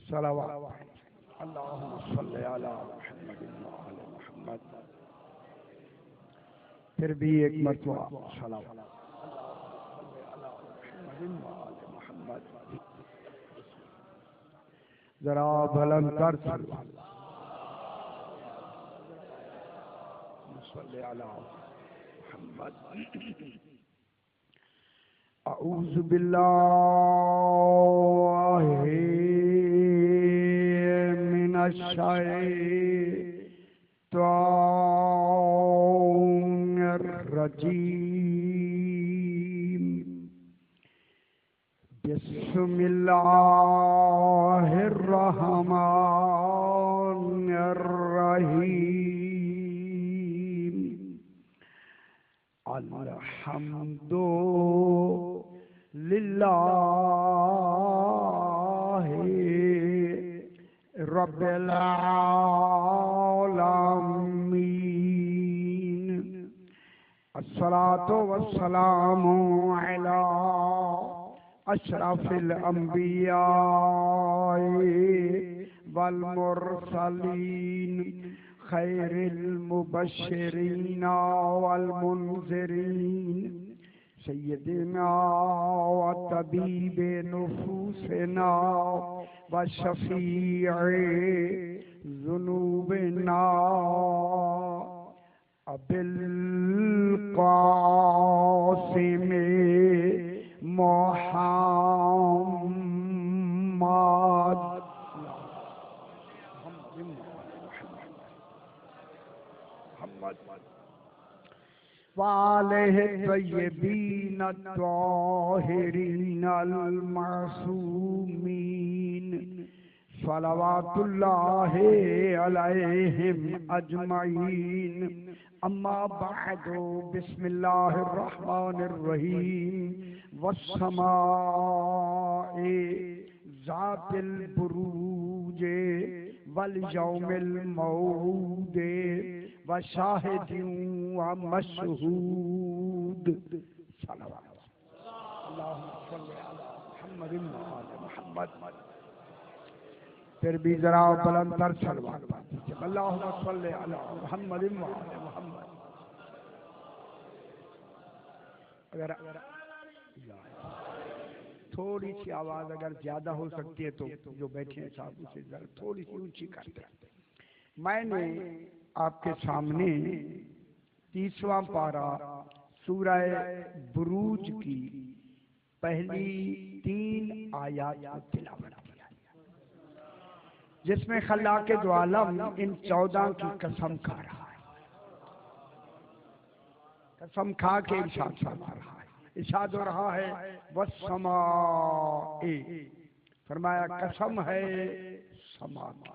صلوات اللہم صلی علی محمد وعلی محمد. پھر بھی ایک مرتبہ صلوات محمد. ذرا بلند کر صلوات صلی علی محمد. اعوذ باللہ من الشیطان الرجیم. بسم اللہ الرحمن الرحیم. الحمد للہ رب العالمین. الصلاة والسلام علی اشرف الانبیاء والمرسلین خیر المبشرین والمنذرین سیدنا وطبیب نفوسنا وشفیع ذنوبنا ابی القاسم محمد وآلہ الطیبین الطاہرین المعصومین صلوات اللہ علیہم اجمعین. اما بعد بسم اللہ الرحمن الرحیم. والسماء ذات البروج والیوم الموعود وشاہد ومشہود. صلوات اللہم صلی علی محمد وعلی محمد. پھر بھی ذرا بلند تر صلوات اللہم صلی علی محمد وعلی محمد. اگر تھوڑی سی آواز اگر زیادہ ہو سکتی ہے تو جو بیٹھے ہیں صاحب اسے ذرا تھوڑی سی اونچی کرتے ہیں. میں نے آپ کے سامنے 30واں پارہ سورہ بروج کی پہلی 3 آیات کو تلاوت کیا جس میں خلاق دو عالم ان 14 کی قسم کھا رہا ہے. قسم کھا کے ارشاد فرما رہا ہے. ارشاد ہو رہا ہے والسماء. فرمایا قسم ہے سما کی.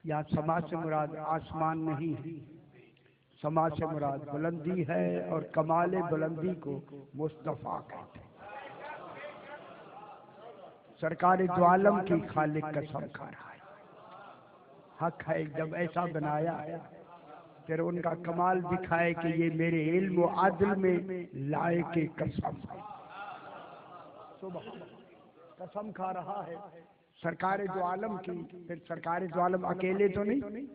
یا سما سے مراد آسمان نہیں ہے. سما سے مراد بلندی ہے اور کمال بلندی کو مصطفیٰ کہتے ہیں. سرکار دو عالم کی خالق قسم کھا رہا ہے. حق ہے جب ایسا بنایا پھر ان کا کمال دکھائے کہ یہ میرے علم و عدل میں لائق قسم ہے. قسم کھا رہا ہے سرکار دو عالم کی. پھر سرکار دو عالم اکیلے تو نہیں,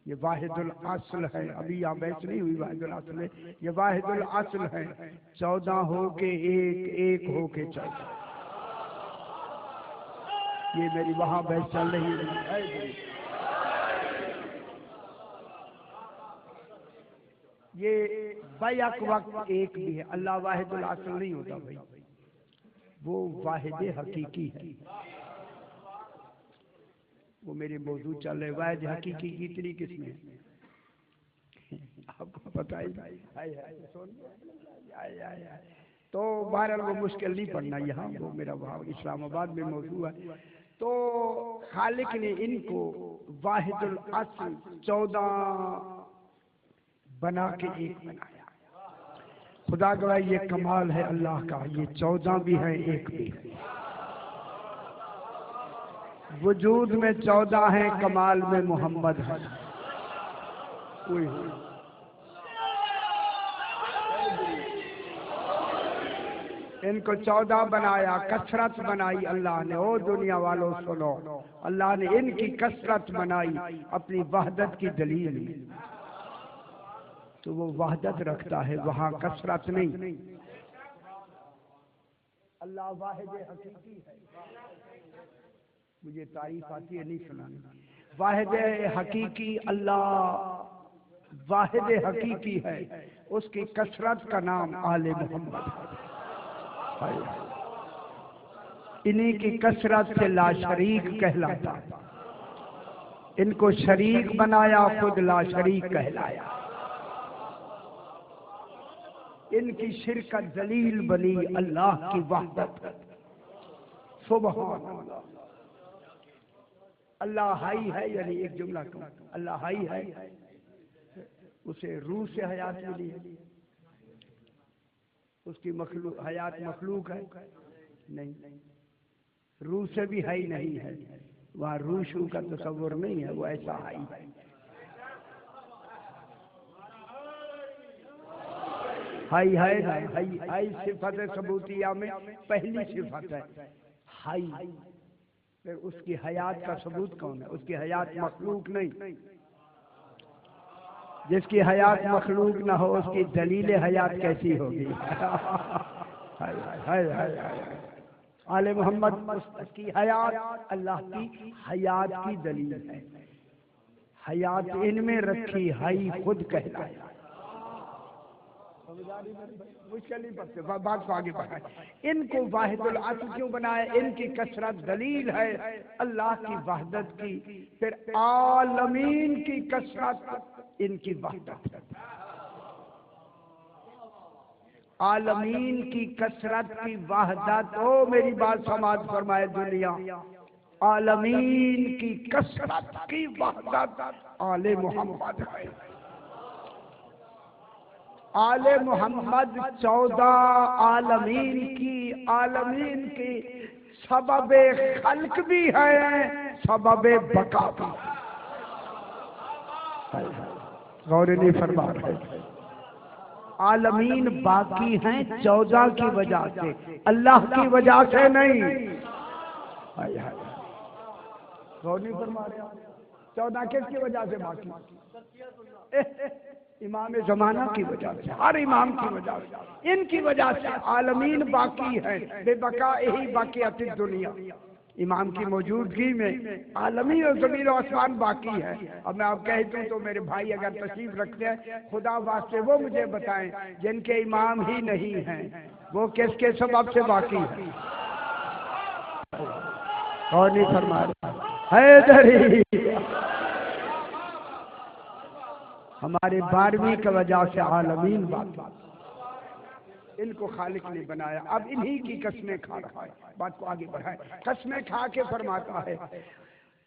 یہ واحد الاصل ہے. ابھی یہاں بحث نہیں ہوئی واحد الاصل ہے, یہ واحد الاصل ہے. 14 ہو کے ایک, ایک ہو کے 14. یہ میری وہاں بحث چل رہی ہے. یہ بیک وقت ایک بھی ہے. اللہ واحد الاصل نہیں ہوتا بھائی, وہ واحد حقیقی ہے. وہ میرے موضوع چل رہے. واحد حقیقی کی اتنی قسمیں آپ کو پتہ ہی. تو بہرحال وہ مشکل نہیں پڑنا یہاں, وہ میرا وہاں اسلام آباد میں موضوع ہے. تو خالق نے ان کو واحد الاصل 14 بنا کے ایک بنایا. خدا گواہ یہ کمال ہے اللہ کا. یہ 14 بھی ہیں, ایک بھی ہے. وجود میں 14 ہیں, کمال میں محمد ہے. ان کو 14 بنایا، کثرت بنائی اللہ نے۔ او دنیا والوں سنو، اللہ نے ان کی کثرت بنائی اپنی وحدت کی دلیل میں، تو وہ وحدت رکھتا ہے، وہاں کثرت نہیں۔ اللہ واحد حقیقی ہے، مجھے تعریف آتی ہے نہیں سنانی۔ واحد حقیقی اللہ واحد حقیقی ہے، اس کی کثرت کا نام آل محمد ہے۔ انہی کی کثرت سے لا شریک کہلاتا، ان کو شریک بنایا، خود لا شریک کہلایا۔ ان کی شرکت دلیل بنی اللہ کی وحدت۔ سبحان اللہ۔ اللہ حی ہے، یعنی ایک جملہ کہوں، اللہ حی ہے، اسے روح سے حیات ملی ہے، اس کی حیات مخلوق ہے نہیں، روح سے بھی حی نہیں ہے، وہاں روح شو کا تصور نہیں ہے، وہ ایسا حی ہے۔ حی ہے، حی صفت ثبوتیہ میں پہلی صفت ہے حی، پھر اس کی حیات کا ثبوت کون ہے؟ اس کی حیات مخلوق نہیں، جس کی حیات مخلوق نہ ہو اس کی دلیل حیات کیسی ہوگی؟ آل محمد کی حیات اللہ کی حیات کی دلیل ہے، حیات ان میں رکھی، حی خود کہلایا۔ بات کو آگے بڑھائیں۔ ان کو واحد الاصل کیوں بنایا؟ ان کی کثرت دلیل ہے اللہ کی وحدت کی، پھر عالمین کی کثرت ان کی وحدت ہے۔ عالمین کی کثرت کی وحدت، او میری بات سماعت فرمائے دنیا، عالمین کی کثرت کی وحدت آل محمد ہے۔ آل محمد 14 عالمین کی سبب خلق بھی ہے، سبب بقا بھی۔ غور نہیں فرما رہے، عالمین باقی ہیں 14 کی وجہ سے، اللہ کی وجہ سے نہیں۔ غور نہیں فرما رہے، 14 کس کی وجہ سے باقی؟ امام زمانہ کی وجہ سے، ہر امام کی وجہ سے، ان کی وجہ سے عالمین باقی ہے، بے بقائہ ہی باقیات الدنیا۔ امام کی موجودگی میں عالمی اور زمین و آسمان باقی ہے۔ اب میں آپ کہتا ہوں تو میرے بھائی اگر تشریف رکھتے ہیں، خدا واسطے وہ مجھے بتائیں جن کے امام ہی نہیں ہیں، وہ کس کے سبب سے باقی ہے؟ اور نہیں فرما رہا حیدری، ہمارے 12ویں کی وجہ سے عالمین باقی، ان کو خالق نے بنایا۔ اب انہی کی قسمیں کھا رہا ہے، بات کو آگے بڑھائیں۔ قسمیں کھا کے فرماتا ہے،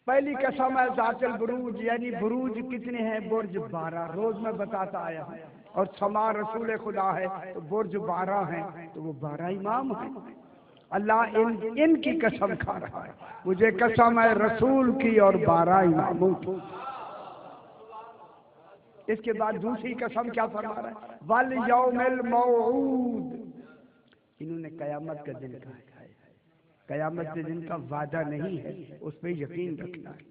پہلی قسم ہے ذات البروج، یعنی بروج کتنے ہیں؟ برج 12، روز میں بتاتا آیا ہوں، اور سما رسول خدا ہے تو برج 12 ہیں، تو وہ 12 امام ہیں۔ اللہ ان کی قسم کھا رہا ہے، مجھے قسم ہے رسول کی اور 12 اماموں کی۔ اس کے بعد دوسری قسم کیا فرما رہا ہے؟ وَالْيَوْمِ الْمَوْعُودِ، انہوں نے قیامت کا دن کہا ہے، قیامت کے دن کا وعدہ نہیں ہے، اس پہ یقین رکھنا ہے۔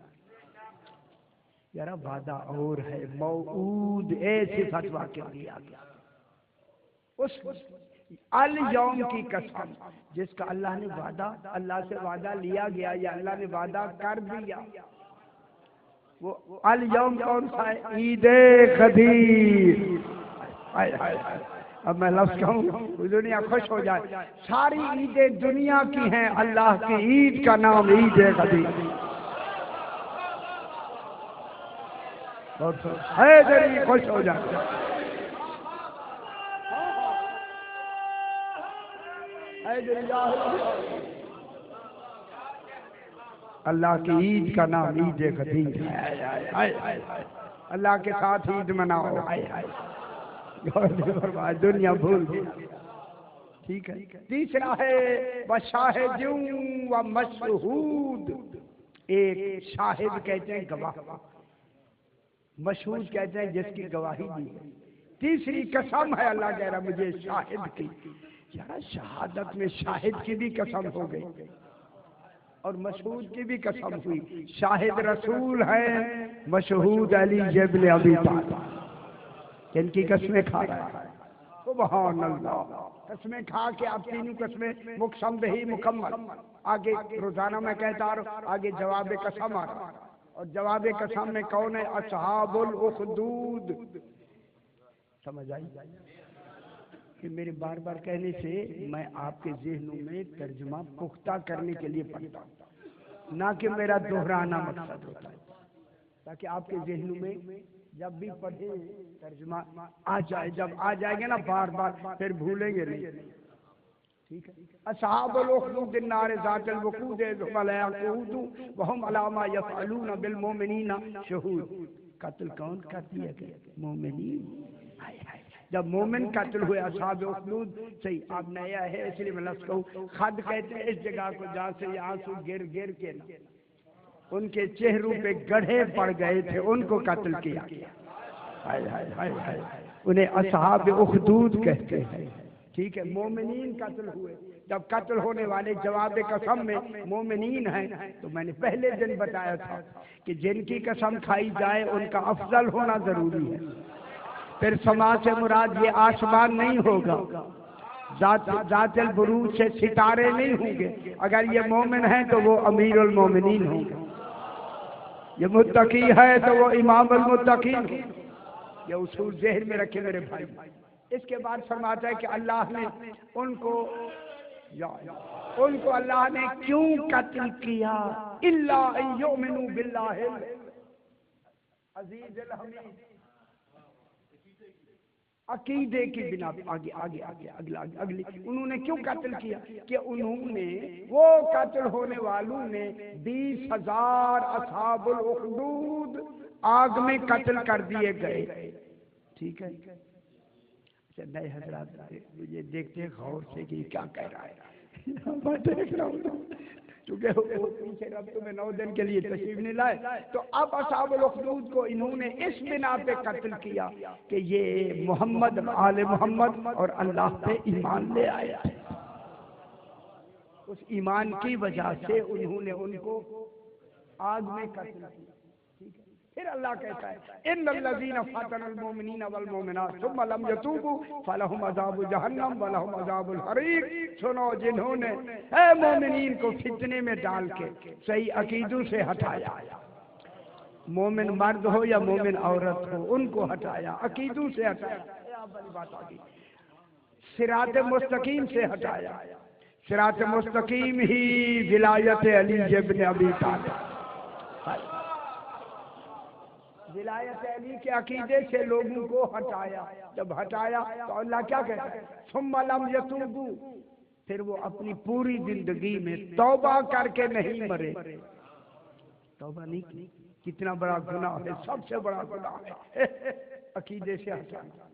یارا وعدہ اور ہے، موعود ایسی صفت واقع کیا گیا، اس الیوم کی قسم جس کا اللہ نے وعدہ، اللہ سے وعدہ لیا گیا یا اللہ نے وعدہ کر دیا، وہ الیوم کون سا ہے؟ عید غدیر۔ اب میں لفظ کہوں دنیا خوش ہو جائے، ساری عیدیں دنیا کی ہیں، اللہ کی عید کا نام عید غدیر ہے، دنیا خوش ہو جائے۔ اللہ کی عید کا نام عید غدیر ہے، اللہ کے ساتھ عید مناؤ، دنیا بھول گئی۔ ٹھیک ہے، تیسرا ہے وشاہد و مشہود، ایک شاہد کہتے ہیں گواہ، مشہود کہتے ہیں جس کی گواہی دی ہے۔ تیسری قسم ہے اللہ کہہ رہا مجھے شاہد کی، یار شہادت میں شاہد کی بھی قسم ہو گئی اور مشہود کی بھی قسم ہوئی. شاہد رسول ہے, مشہود علی ابن ابی طالب. جن کی قسمیں کھا رہا ہے. سبحان اللہ. قسمیں کھا کے آپ تینوں قسمیں مقسم بہی مکمل. آگے روزانہ میں کہتا رہا, آگے جواب قسم آ رہا, اور جواب قسم میں کون ہے؟ اصحاب الاخدود. سمجھ آئی کہ میرے بار بار کہنے سے میں آپ کے ذہنوں میں ترجمہ پختہ کرنے کے لیے پڑھتا ہوں, نہ کہ میرا دہرانا مقصد ہوتا ہے, تاکہ آپ کے ذہنوں میں جب بھی پڑھیں ترجمہ آ جائے. جب آ جائے گا نا بار بار پھر بھولیں گے نہیں. ٹھیک ہے. اصحاب الاخدود النار ذات الوقود اذ هم لا يقعدون وهم على ما يفعلون بالمؤمنين شهود. قتل کون کر دیا گیا؟ مومنین. جب مومن قتل ہوئے اصحاب اخدود. صحیح آپ نیا ہے اس لیے میں لفظ کہوں, خد کہتے ہیں اس جگہ کو جہاں سے یہ آنسو گر گر کے نا ان کے چہروں پہ گڑھے پڑ گئے تھے, ان کو قتل کیا. ہائے ہائے ہائے ہائے, انہیں اصحاب اخدود کہتے ہیں. ٹھیک ہے. مومنین قتل ہوئے. جب قتل ہونے والے جواب قسم میں مومنین ہیں, تو میں نے پہلے دن بتایا تھا کہ جن کی قسم کھائی جائے ان کا افضل ہونا ضروری ہے. پھر سما سے مراد یہ آسمان نہیں ہوگا, ذات البروج سے ستارے نہیں ہوں گے. اگر یہ مومن ہیں تو وہ امیر المومنین ہوں گے, یہ متقی ہے تو وہ امام المتقین. یہ اصول ذہن میں رکھے میرے بھائی. اس کے بعد فرماتا ہے کہ اللہ نے ان کو اللہ نے کیوں قتل کیا؟ الا ان یؤمنوا باللہ العزیز الحمید. عقیدے کی بنا پہ اگلی انہوں نے کیوں قتل کیا؟ کہ انہوں نے, وہ قتل ہونے والوں نے 20,000 اصحاب الاخدود آگ میں قتل کر دیے گئے. ٹھیک ہے. نئے حضرات یہ دیکھتے ہیں غور سے کہ کیا کہہ رہا ہے. میں دیکھ رہا ہوں چونکہ پیچھے رب تمہیں 9 دن کے لیے تشریف نہیں لائے, تو اب اصحاب الاخدود کو انہوں نے اس بنا پہ قتل کیا کہ یہ محمد آل محمد اور اللہ پہ ایمان لے آیا. اس ایمان کی وجہ سے انہوں نے ان کو آگ میں قتل کیا. پھر اللہ کہتا ہے ان الذین فتنوا المؤمنین والمؤمنات ثم لم يتوبوا فلهم عذاب جہنم ولهم عذاب الحریق. سنو, جنہوں نے اے مومنین کو فتنے میں ڈال کے صحیح عقیدوں سے ہٹایا, مومن مرد ہو یا مومن عورت ہو, ان کو ہٹایا, عقیدوں سے ہٹایا. بڑی بات آ گئی. صراط مستقیم سے ہٹایا. صراط مستقیم ہی ولایت علی ابن ابی طالب. ولایت علی کے عقیدے سے لوگوں کو ہٹایا. جب ہٹایا تو اللہ کیا کہتا ہے؟ ثم لم یتوبوا. پھر وہ اپنی پوری زندگی میں توبہ کر کے نہیں مرے. توبہ نہیں کی. کتنا بڑا گناہ ہے, سب سے بڑا گناہ ہے عقیدے سے ہٹانا.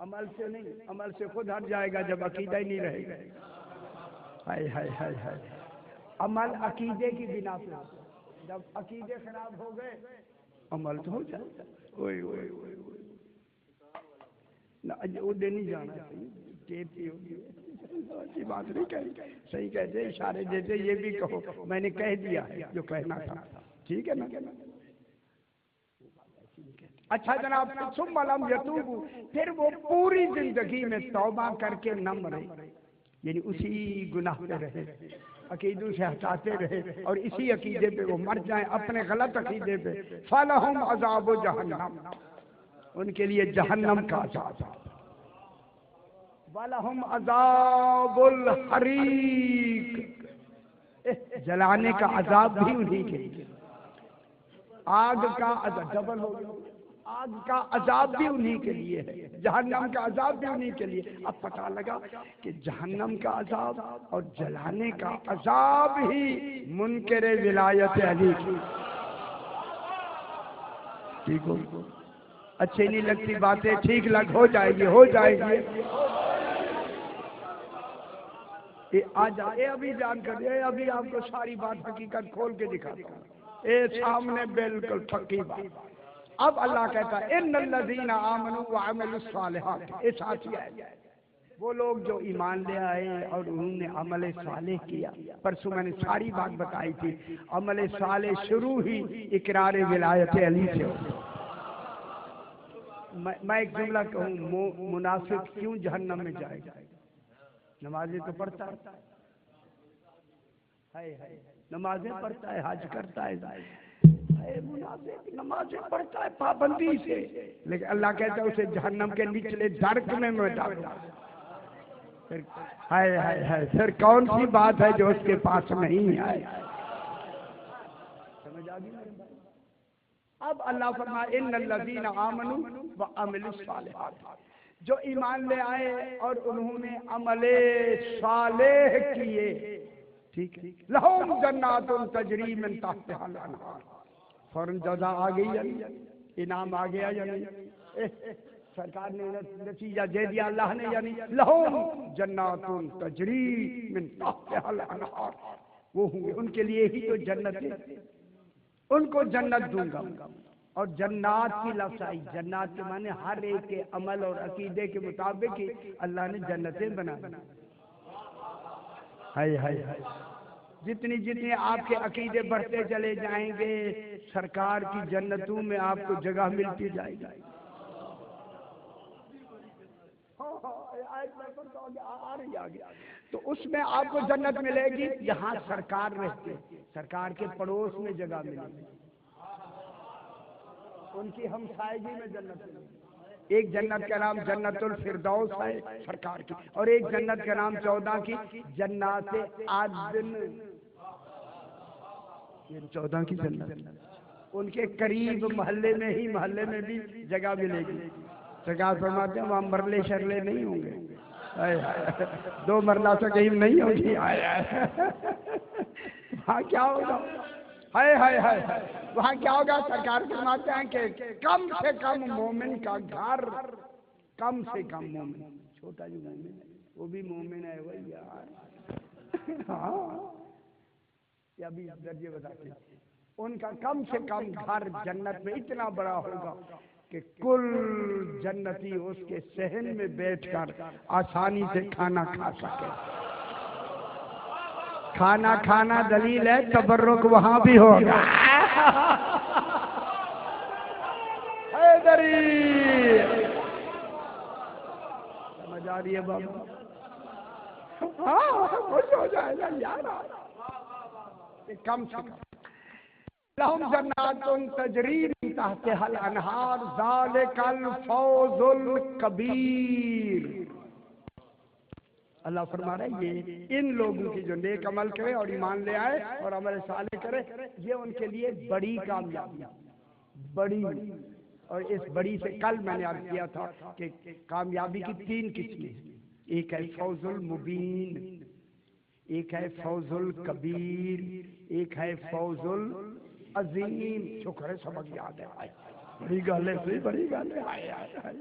عمل سے نہیں, عمل سے خود ہٹ جائے گا جب عقیدہ ہی نہیں رہے گا. ہائے ہائے ہائے ہائے. عمل عقیدے کی بنا پہ, جب عقیدے خراب ہو گئے عمل تو ہو جائے. ادھر نہیں جانا چاہیے, بات نہیں کہی. صحیح کہتے, اشارے دیتے, یہ بھی کہو میں نے کہہ دیا ہے جو کہنا تھا. ٹھیک ہے نا. اچھا جناب, ثم لم یتوبوا, پھر وہ پوری زندگی میں توبہ کر کے نہ مرے, یعنی اسی گناہ پہ رہے, عقیدوں سے ہٹاتے رہے اور اسی عقیدے پہ وہ مر جائیں, اپنے غلط عقیدے پہ. فَلَهُمْ عَذَابُ جَهَنَّمْ, ان کے لیے جہنم کا عذاب. وَلَهُمْ عَذَابُ الْحَرِيقِ, جلانے کا عذاب بھی انہی کے لیے. آگ کا عذاب ڈبل ہو گیا. آگ کا عذاب بھی انہی کے لیے ہے, جہنم کا عذاب بھی انہی کے لیے. اب پتہ لگا کہ جہنم کا عذاب اور جلانے کا عذاب ہی منکر ولایت علی کی. ٹھیک ہو, اچھی نہیں لگتی باتیں, ٹھیک لگ ہو جائے گی, ہو جائے گی. آج ابھی جان کر, ابھی آپ کو ساری بات حقیقت کھول کے دکھاتا ہوں. سامنے بالکل پکی بات. اب اللہ کہتا ہے ان الذین آمنوا وعملوا الصالحات, یہ ساتھی ہے, وہ لوگ جو ایمان لے آئے اور انہوں نے عمل صالح کیا. پرسوں میں نے ساری بات بتائی تھی. عمل صالح شروع ہی اقرار ولایت علی سے ہو. میں ایک جملہ کہوں، منافق کیوں جہنم میں جائے گا؟ نمازیں تو پڑھتا ہے، نمازیں پڑھتا ہے، حج کرتا ہے، منافق نمازیں پڑھتا ہے پابندی سے، لیکن اللہ کہتا ہے اسے جہنم کے نچلے درک میں ڈالوں. ہائے ہائے ہائے، پھر کون سی بات ہے جو اس کے پاس نہیں آئے؟ سمجھ آ گئی؟ اب اللہ فرمائے ان الذین آمنوا وعملوا الصالحات، جو ایمان لے آئے اور انہوں نے عمل صالح کیے، ٹھیک ہے، لہم جنات تجری من تحتها الانہار. فوراً جزا آ گئی یا نہیں؟ انعام آ گیا یا نہیں؟ سرکار نے نتیجہ دے دیا اللہ نے، یعنی لہم جنات تجری من تحتها الانہار، وہ ہوں گے ان کے لیے ہی تو جنت ہے، ان کو جنت دوں گا. اور جنات کی لفظ آئی، جنات کے معنی ہر ایک کے عمل اور عقیدے کے مطابق ہی اللہ نے جنتیں بنا دی. ہائے ہائے ہائے، جتنی جتنی آپ کے عقیدے بڑھتے چلے جائیں گے سرکار کی جنتوں میں آپ کو جگہ ملتی جائے گی. تو اس میں آپ کو جنت ملے گی جہاں سرکار رہتے، سرکار کے پڑوس میں جگہ ملے گی، ان کی ہمسائیگی میں جنت ملے گی. ایک جنت کا نام جنت الفردوس ہے سرکار کی، اور ایک جنت کا نام 14 کی جنات عدن، یہ 14 کی جنت، ان کے قریب محلے میں بھی جگہ ملے گی. سرکار فرماتے ہیں وہاں مرلے شرلے نہیں ہوں گے، 2 مرلہ سے کہیں نہیں ہوگی. وہاں کیا ہوگا؟ ہائے ہائے ہائے، وہاں کیا ہوگا؟ سرکار فرماتے ہیں کہ کم سے کم مومن کا گھر، کم سے کم مومن، چھوٹا جو مومن ہے وہ بھی مومن ہے وہی یار. ہاں یا بھی درجے بتاتے ہیں، ان کا کم سے کم گھر جنت میں اتنا بڑا ہوگا کہ کل جنتی اس کے صحن میں بیٹھ کر آسانی سے کھانا کھا سکے. کھانا کھانا دلیل ہے تبرک وہاں بھی ہوگا. حیدری سمجھ آ رہی ہے بابا؟ ہاں کچھ ہو جائے گا یار. کم سے کم لہم جنات تجری من تحتها الانہار ذالک الفوز الکبیر. اللہ فرما رہا ہے یہ ان لوگوں کی جو نیک عمل کرے اور ایمان لے آئے اور عمل صالح کرے، یہ ان کے لیے بڑی کامیابی، بڑی. اور اس بڑی سے کل میں نے عرض کیا تھا کہ کامیابی کی 3 قسمیں ہیں. ایک ہے فوز المبین، ایک ہے فوز الکبیر، ایک ہے فوز العظیم. شکر ہے سبق یاد ہے، بڑی گل ہے، بڑی گل ہے.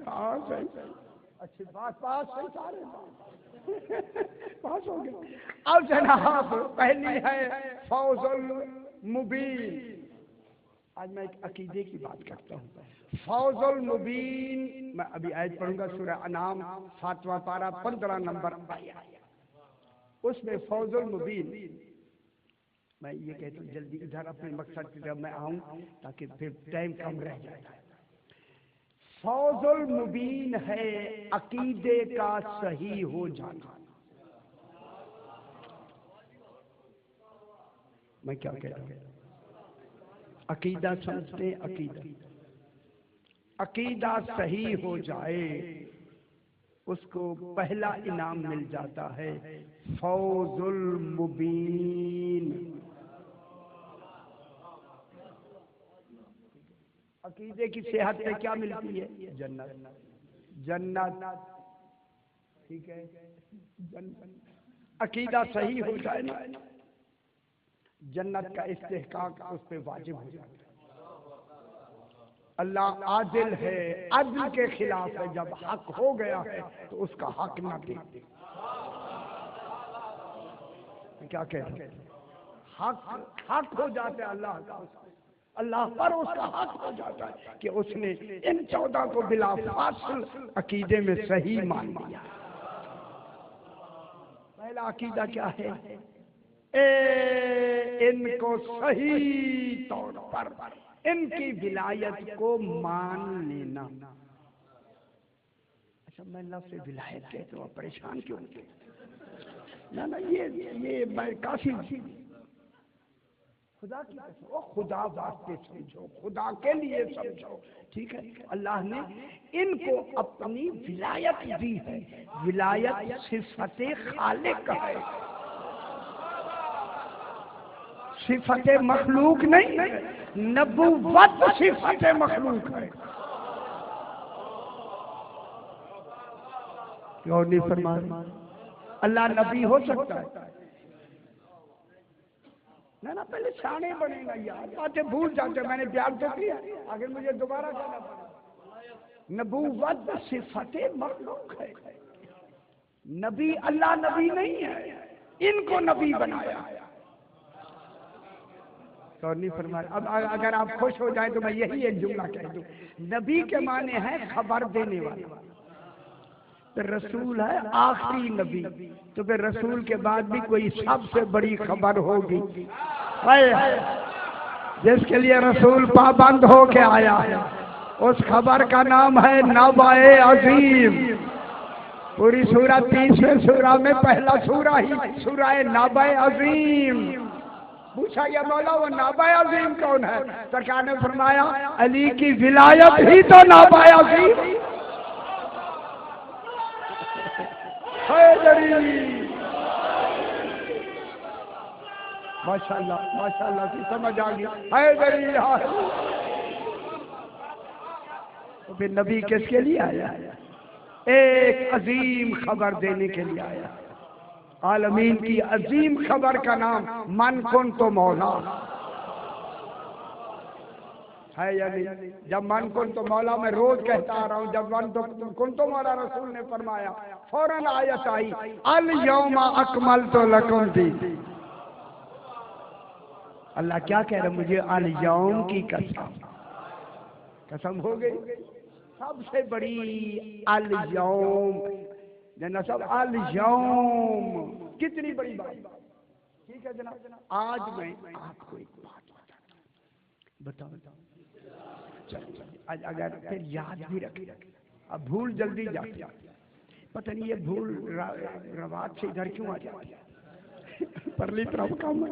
ہاں صحیح، اچھی بات صحیح، سارے پاس ہو گئے. اب جناب پہلی ہے فوز المبین. آج میں ایک عقیدے کی بات کرتا ہوں. فوز المبین میں ابھی آیت پڑھوں گا، سورہ انعام 7واں پارہ 15 نمبر آیت. اس میں فوز المبین، میں یہ کہتا ہوں جلدی ادھر اپنے مقصد کی طرف میں آؤں تاکہ پھر ٹائم کم رہ جائے. فوز المبین ہے عقیدے کا صحیح ہو جانا. میں کیا کہتا ہوں؟ عقیدہ سمجھتے ہیں، عقیدہ صحیح ہو جائے اس کو پہلا انعام مل جاتا ہے فوز المبین. عقیدے کی صحت میں کیا ملتی ہے؟ جنت. جنت ٹھیک ہے، عقیدہ صحیح ہو جائے نا، جنت کا استحقاق اس پہ واجب ہو جاتا ہے. اللہ عادل ہے، عدل کے خلاف ہے. جب حق ہو گیا ہے تو اس کا حق نہ دے. کیا کہتے ہیں؟ حق ہو جاتا ہے اللہ کا، اللہ پر اس کا حق ہو جاتا ہے کہ اس نے ان 14 کو بلا فاصل عقیدے میں صحیح مان لیا. پہلا عقیدہ کیا ہے؟ ان کو صحیح طور پر ان کی ولایت کو مان لینا۔ اچھا میں لفظ ولایت کہتے ہوں پریشان کیوں ہوتے؟ نہ یہ میں کافی خدا کی قسم، خدا واسطے سمجھو، خدا کے لیے سمجھو، ٹھیک ہے؟ اللہ نے ان کو اپنی ولایت دی ہے۔ ولایت صفت خالق ہے، صفت مخلوق نہیں ہے۔ نبوت صفت مخلوق ہے۔ کیوں نہیں فرمایا؟ اللہ نبی ہو سکتا ہے؟ نہ پہلے سیانے بنے گا یار، باتیں بھول جاتے، میں نے بیان تو کیا، اگر مجھے دوبارہ کہنا پڑے۔ نبوت صفت مخلوق ہے، نبی اللہ نبی نہیں ہے، ان کو نبی بنایا۔ تو نہیں فرمایا۔ اب اگر آپ خوش ہو جائیں تو میں یہی ایک جملہ کہہ دوں، نبی کے معنی ہے خبر دینے والا، پھر رسول ہے آخری نبی، تو پھر رسول کے بعد بھی کوئی سب سے بڑی خبر ہوگی جس کے لیے رسول پابند ہو کے آیا ہے، اس خبر کا نام ہے نبأ عظیم۔ پوری سورہ 30 سورہ میں پہلا سورہ ہی سورہ نبأ عظیم۔ پوچھا یا مولا وہ نبأ عظیم کون ہے؟ سرکار نے فرمایا علی کی ولایت ہی تو نبأ عظیم۔ ماشاءاللہ کی سمجھ آ گئی۔ حیدری تو پھر نبی کس کے لیے آیا؟ ایک عظیم خبر دینے کے لیے آیا۔ عالمین کی عظیم خبر کا نام من کن تو مولا ہے یا نہیں؟ جب من کن تو مولا میں روز کہتا آ رہا ہوں، جب من کن تو مولا رسول نے فرمایا فوراً آیت آئی الیوم اکملت لکم دینکم۔ اللہ کیا کہہ رہا ہے؟ مجھے الیوم کی قسم ہو گئی، سب سے بڑی الیوم جناب سب الیوم، کتنی بڑی بات، ٹھیک ہے جناب؟ آج میں آپ کو ایک بات بتاؤں، اگر پھر یاد بھی رکھے، اب بھول جلدی جاتی، پتہ نہیں یہ بھول روات سے ادھر کیوں آ جاتی ہے، پرلی طرف کام ہے۔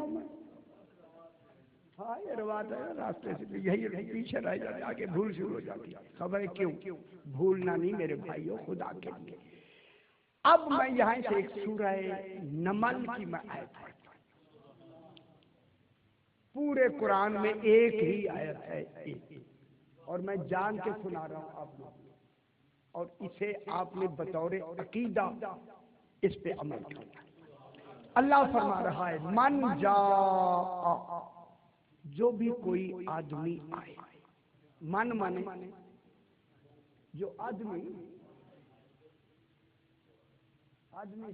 ہاں یہ روات ہے، راستے سے یہی پیچھے رہ جاتے، آگے بھول شروع ہو جاتی ہے۔ خبر ہے کیوں؟ بھولنا نہیں میرے بھائیوں، خدا کے لیے۔ اب میں یہاں سے ایک سورہ نمل کی میں آیت پڑھتا ہوں۔ پورے قرآن میں ایک ہی آیت ہے، اور میں جان کے سنا رہا ہوں آپ کو، اور اسے آپ نے بطور عقیدہ اس پہ عمل کرنا۔ اللہ فرما رہا ہے من جاء، جو بھی کوئی آدمی آئے، من مانے جو آدمی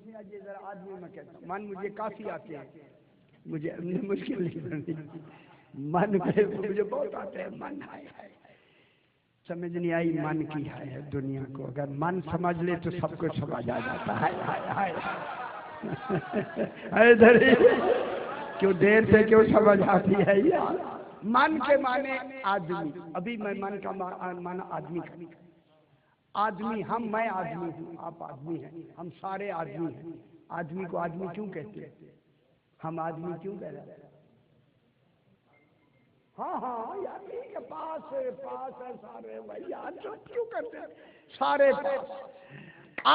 سے آجے ذرا آدمی میں کہتا ہوں، من مجھے کافی آتے ہیں، مجھے مشکل نہیں بنتی، من مجھے بہت آتے ہیں، من ہے، سمجھ نہیں آئی من کی ہے دنیا کو، اگر من سمجھ لے تو سب کچھ سمجھ آ جاتا ہے۔ کیوں دیر سے کیوں سمجھ آتی ہے یار؟ من کے معنی آدمی، ابھی میں من کا معنی آدمی کا، آدمی ہم، میں آدمی ہوں، آپ آدمی ہیں، ہم سارے آدمی ہیں۔ آدمی کو آدمی کیوں کہتے ہیں؟ ہم آدمی کیوں کہہ رہے ہیں؟ ہاں یار ٹھیک ہے، پاس ہے سارے بھائی، یار کیوں کرتے ہیں سارے پاس؟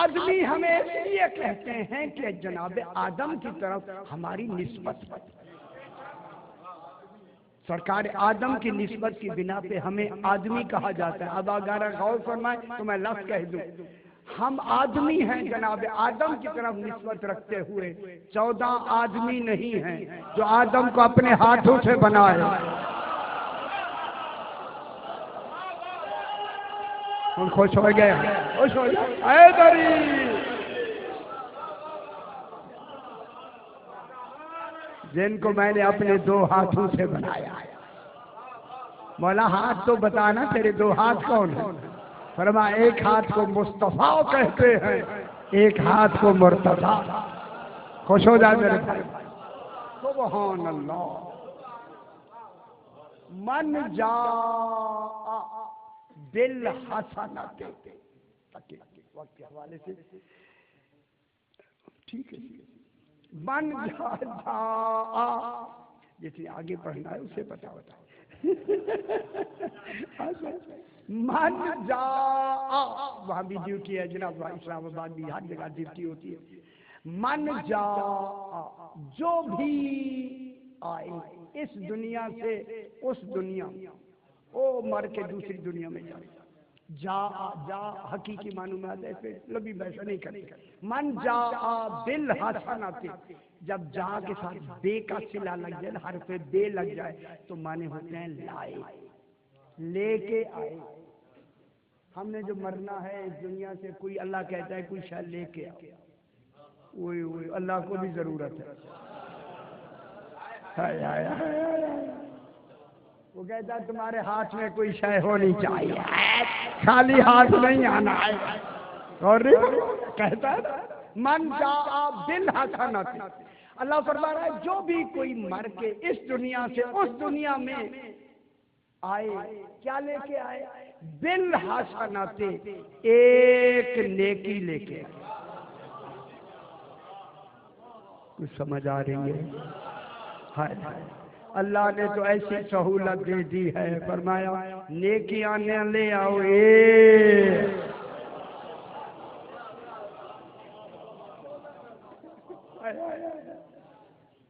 آدمی ہمیں اس لیے کہتے ہیں کہ جناب آدم کی طرف ہماری نسبت، سرکار آدم کی نسبت کی بنا پہ ہمیں آدمی کہا جاتا ہے۔ اب اگر غور فرمائیں تو میں لفظ کہہ دوں، ہم آدمی ہیں جناب آدم کی طرف نسبت رکھتے ہوئے، 14 آدمی نہیں ہیں جو آدم کو اپنے ہاتھوں سے بنائے۔ خوش ہو گئے، خوش ہو گئے، جن کو میں نے اپنے 2 ہاتھوں سے بنایا۔ مولا ہاتھ تو بتانا تیرے 2 ہاتھ کون ہیں؟ فرما ایک ہاتھ کو مصطفیٰ کہتے ہیں، ایک ہاتھ کو مرتضیٰ۔ خوش ہو جائے میرے بھائی، سبحان اللہ۔ من جاء بالحسنۃ، وقت کے حوالے سے ٹھیک ہے، من جاء، جتنی آگے پڑھنا ہے اسے پتا ہوتا ہے۔ من جاء، وہاں بھی ڈیوٹی ہے جناب، اسلام آباد بھی ہر جگہ ڈیوٹی ہوتی ہے۔ من جاء، جو بھی آئے اس دنیا سے اس دنیا، او مر کے دوسری دنیا میں جائے۔ جا حقیقی معنوں میں آتا ہے، پھر لبی بحث نہیں کریں۔ من جاء بالحسنۃ، جب جا کے ساتھ بے کا صلہ لگ جائے، حرف بے لگ جائے تو معنی ہوتے ہیں لائے، لے کے آئے۔ ہم نے جو مرنا ہے اس دنیا سے، کوئی اللہ کہتا ہے کوئی شاید لے کے آؤ، وہی وہی اللہ کو بھی ضرورت ہے۔ وہ کہتا ہے تمہارے ہاتھ میں کوئی شے ہونی چاہیے، خالی ہاتھ نہیں آنا ہے، اور کہتا ہے من جاء بالحسنۃ۔ اللہ فرما رہا ہے جو بھی کوئی مر کے اس دنیا سے اس دنیا میں آئے، کیا لے کے آئے؟ بالحسنۃ، ایک نیکی لے کے آئے۔ کچھ سمجھ آ رہی ہے؟ ہائے اللہ نے تو ایسی سہولت دے دی ہے، فرمایا نیکیاں لے آؤ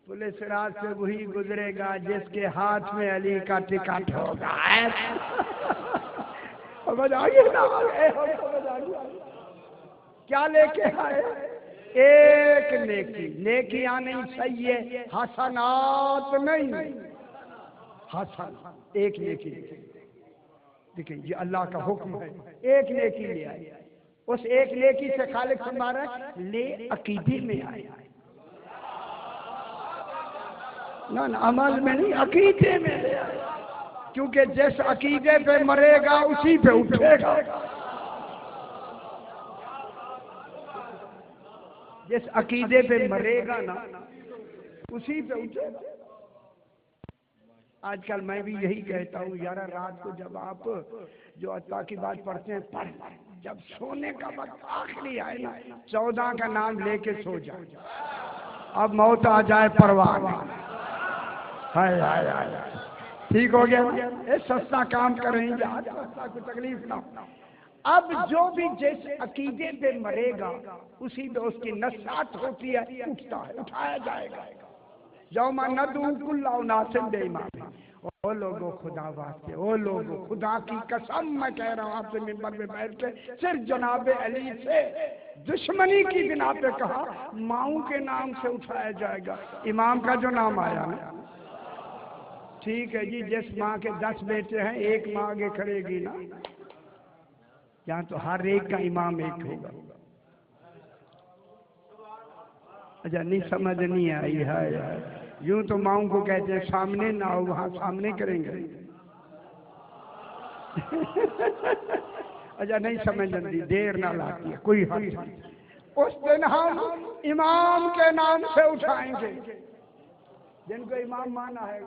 پولیس رات سے وہی گزرے گا جس کے ہاتھ میں علی کا ٹکٹ ہوگا۔ سمجھ آ گئی؟ کیا لے کے آئے؟ ایک نیکی، نیکیاں نہیں سیئے، حسنات نہیں، حسن ایک نیکی۔ دیکھیں یہ اللہ کا حکم ہے، ایک نیکی لے آئے۔ اس ایک نیکی سے خالق فرما رہا ہے لے عقیدے میں آئے، نہ عمل میں نہیں، عقیدے میں لے آئے، کیونکہ جس عقیدے پہ مرے گا اسی پہ اٹھے گا۔ جس عقیدے پہ مرے گا نا اسی پہ اٹھے گا۔ آج کل میں بھی یہی کہتا ہوں یار، رات کو جب آپ جو عطا کی بات پڑھتے ہیں پڑھ، جب سونے کا وقت آخری آئے نا 14 کا نام لے کے سو جائے، اب موت آ جائے پرواہ نہیں۔ ہائے ہائے ہائے، ٹھیک ہو گیا، سستا کام کریں گے، سستا کو تکلیف نہ ہو۔ اب جو بھی جس عقیدے پہ مرے گا اسی پہ اس کی نشات ہوتی ہے، اٹھتا ہے، اٹھایا جائے گا۔ یوم ندعو کل اناس بامامہم، او لوگو خدا واسطے، او لوگو خدا کی قسم میں کہہ رہا ہوں آپ سے منبر پہ بیٹھ کے، صرف جناب علی سے دشمنی کی بنا پہ کہا ماؤں کے نام سے اٹھایا جائے گا، امام کا جو نام آیا نا، ٹھیک ہے جی، جس ماں کے 10 بیٹے ہیں ایک ماں آگے کھڑے گی نا، یہاں تو ہر ایک کا امام ایک ہوگا۔ اچھا نہیں سمجھ نہیں آئی ہے، یوں تو ماؤں کو کہتے ہیں سامنے نہ ہو، وہاں سامنے کریں گے۔ اچھا نہیں سمجھ دی، دیر نہ لاتی ہے، کوئی حد نہیں۔ اس دن ہم امام کے نام سے اٹھائیں گے، جن کو امام مانا ہے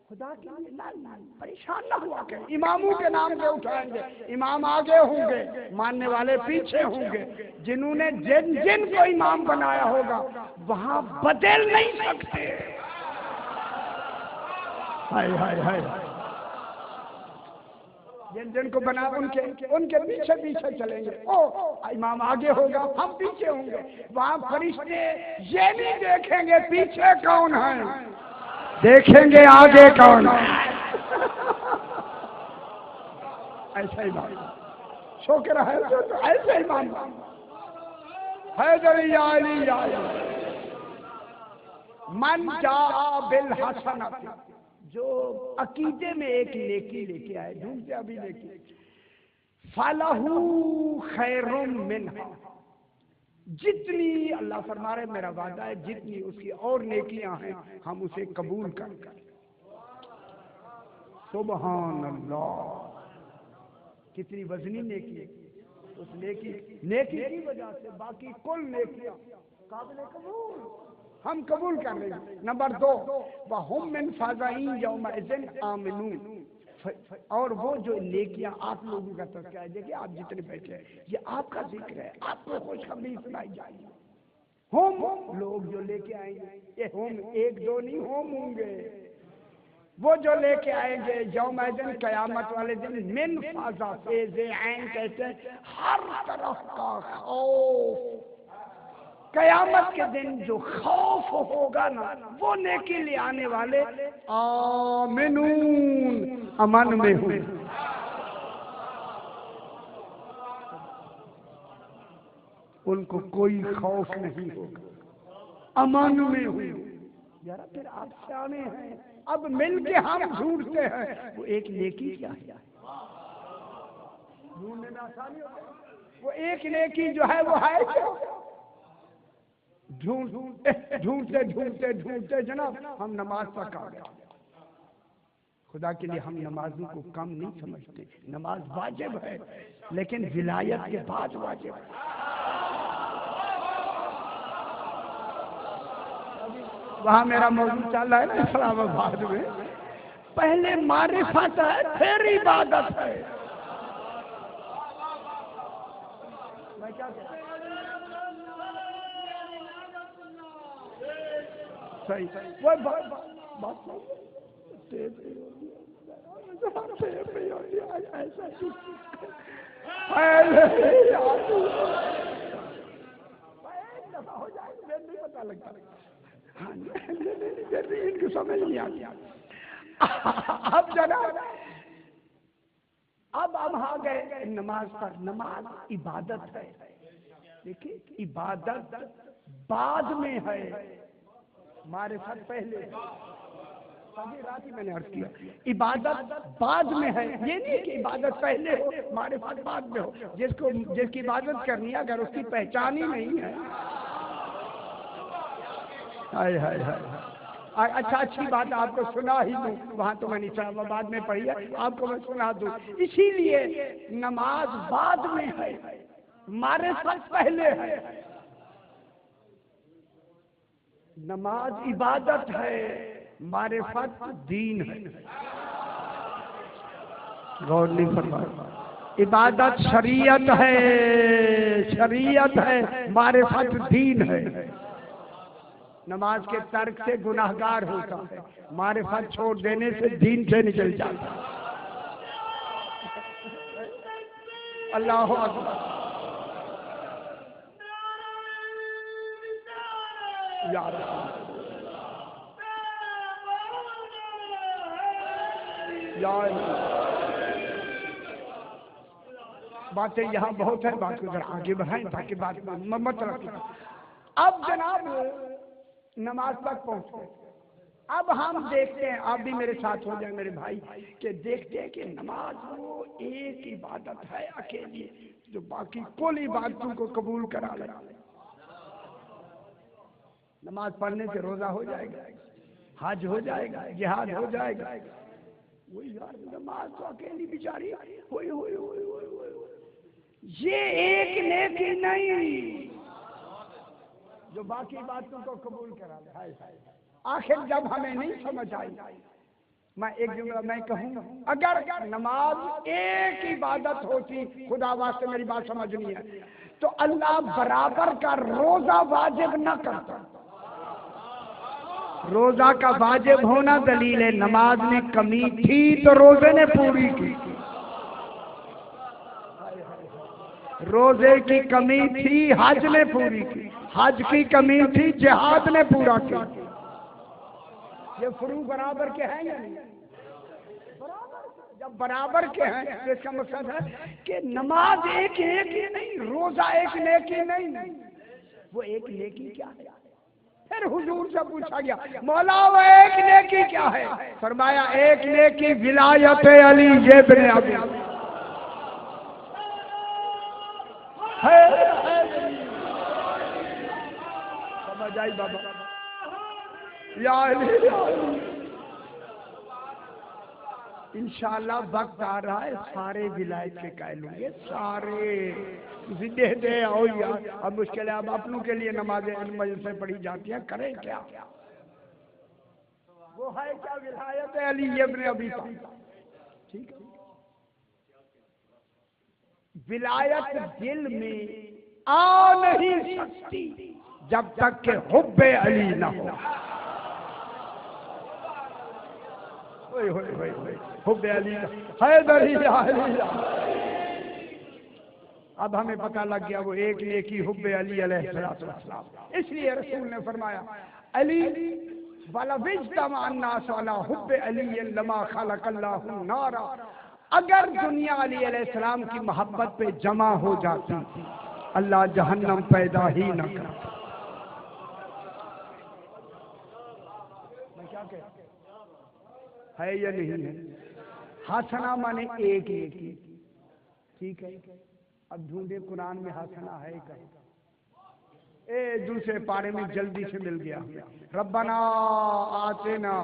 خدا کے لیے پریشان نہ ہوا کہ اماموں کے نام سے اٹھائیں گے، امام آگے ہوں گے، ماننے والے پیچھے ہوں گے، جنہوں نے جن کو امام بنایا ہوگا وہاں بدل نہیں سکتے۔ ہائے ہائے ہائے، جن کو بنا ان کے پیچھے پیچھے چلیں گے، او امام آگے ہوگا ہم پیچھے ہوں گے، وہاں فرشتے یہ نہیں دیکھیں گے پیچھے کون ہے، دیکھیں گے آگے کون ہے۔ ایسا ہی بات شکر ہے، ایسا ہی بات حیدر یا علی یا علی۔ من جاء بالحسنۃ، جو عقیدے میں ایک نیکی لے کے آئے، ڈھونڈتے ابھی نیکی، فَلَهُ خَيْرٌ مِّنْهَا، جتنی اللہ فرما رہے میرا وعدہ ہے جتنی اس کی اور نیکیاں ہیں ہم اسے قبول کریں۔ سبحان اللہ، کتنی وزنی نیکی، اس نیکی کی وجہ سے باقی کل نیکیاں قابل قبول۔ ہم قبول کر رہے ہیں۔ نمبر 2 وَهُمْ مِنْ فَزَعٍ يَوْمَئِذٍ آمِنُونَ، اور وہ جو نیکیاں آپ لوگوں کا تذکرہ ہے، دیکھیں آپ جتنے بیٹھے ہیں یہ آپ کا ذکر ہے، آپ کو خوشخبری سنائی جائے گی۔ ہم لوگ جو لے کے آئیں گے، یہ ہم ایک دو نہیں ہم ہوں گے، وہ جو لے کے آئیں گے یوم دن قیامت والے دن من فضا فیض عین کہتے ہیں ہر طرف کا خوف، قیامت کے دن جو خوف ہوگا نا وہ نیکی لے آنے والے آمنون امن میں ہوں، ان کو کوئی خوف نہیں ہوگا، امن میں ہوئی۔ یار پھر آپ سیانے ہیں، اب مل کے ہم ڈھونڈتے ہیں وہ ایک نیکی کیا ہے، ڈھونڈنے میں آسانی ہوگا، وہ ایک نیکی جو ہے وہ ہے کیا؟ ڈھونڈتے ڈھونڈتے ڈھونڈتے جناب ہم نماز تک آ گئے۔ خدا کے لیے ہم نمازوں کو کم نہیں سمجھتے، نماز واجب ہے لیکن ولایت کے بعد واجب ہے۔ وہاں میرا موضوع چل رہا ہے نا اسلام آباد میں، پہلے معرفت ہے پھر عبادت ہے۔ میں کیا کہتا ہوں؟ صحیح وہ بات نہیں پتا لگتا، ان کو سمجھ نہیں آتی۔ اب جناب اب ہم آ گئے نماز پر، نماز عبادت ہے، دیکھیے عبادت بعد میں ہے، معرفت پہلے ہے۔ رات ہی میں نے عرض کیا عبادت بعد میں ہے، یہ نہیں کہ عبادت پہلے ہو معرفت بعد میں ہو۔ جس کی عبادت کرنی ہے اگر اس کی پہچان ہی نہیں ہے، ہائے ہائے ہائے، اچھا اچھی بات آپ کو سنا ہی دوں، وہاں تو میں نے اسلام آباد میں پڑھی ہے، آپ کو میں سنا دوں۔ اسی لیے نماز بعد میں ہے، معرفت پہلے ہے۔ نماز عبادت ہے، معرفت دین ہے۔ غور نہیں فرمایا، عبادت شریعت ہے، شریعت ہے، معرفت دین ہے۔ نماز کے ترک سے گناہگار ہوتا ہے، معرفت چھوڑ دینے سے دین سے نکل جاتا ہے۔ اللہ اکبر، یا باتیں یہاں بہت ہیں، بات کو ذرا آگے بڑھائیں تاکہ بات مت رکھیں۔ اب جناب نماز تک پہنچے، اب ہم دیکھتے ہیں، آپ بھی میرے ساتھ ہو جائیں میرے بھائی، کہ دیکھتے ہیں کہ نماز وہ ایک عبادت ہے اکیلی جو باقی کل عبادتوں کو قبول کرا لے۔ نماز پڑھنے سے روزہ ہو جائے گا، حج ہو جائے گا، جہاد ہو جائے گا، وہی یار نماز تو اکیلی بیچاری ہوئی ہوئی ہوئی ہوئی ہوئی، یہ ایک نیکی نہیں جو باقی باتوں کو قبول کرا لے۔ آخر جب ہمیں نہیں سمجھ آئی، میں ایک جملہ میں کہوں، اگر نماز ایک عبادت ہوتی، خدا واسطے میری بات سمجھنی ہے، تو اللہ برابر کا روزہ واجب نہ کرتا۔ روزہ کا واجب ہونا دلیل ہے، نماز میں کمی تھی تو روزے نے پوری کی، روزے کی کمی تھی حج نے پوری کی، حج کی کمی تھی جہاد نے پورا کیا۔ یہ فروع برابر کے ہیں یا نہیں؟ جب برابر کے ہیں تو اس کا مقصد ہے کہ نماز ایک نیکی نہیں، روزہ ایک نیکی نہیں، وہ ایک نیکی کیا ہے؟ پھر حضور سے پوچھا گیا مولا وہ ایک نیکی کیا ہے؟ فرمایا ایک نیکی ولایت علی ابن ابی سمجھ آئی بابا؟ یا علی انشاءاللہ وقت آ رہا ہے سارے ولایت کے قائل ہوں گے، سارے دے دے آؤ یار. اب مشکل ہے، اب اپنوں کے لیے نمازیں مجلسیں پڑھی جاتی ہیں، کریں کیا؟ وہ ہے کیا ولایت علی ابن ابی طالب. ٹھیک ہے، ولایت دل میں آ نہیں سکتی جب تک کہ حب علی نہ ہو. حب علی حیدری علی. اب ہمیں پتہ لگ گیا وہ ایک نیکی حب علی علیہ السلام. اس لیے رسول نے فرمایا علی وَلَوِ اجْتَمَعَ النَّاسُ عَلَىٰ حُبِّ عَلِيٍّ لَمَا خَلَقَ اللَّهُ النَّارَ. اگر دنیا علی علیہ السلام کی محبت پہ جمع ہو جاتی اللہ جہنم پیدا ہی نہ کرتا. ہے یا نہیں ہے؟ حسنہ مانے ایک نیکی. ٹھیک ہے، اب ڈھونڈے قرآن میں حسنہ ہے کہیں؟ دوسرے پارے میں جلدی سے مل گیا. ربنا آتنا،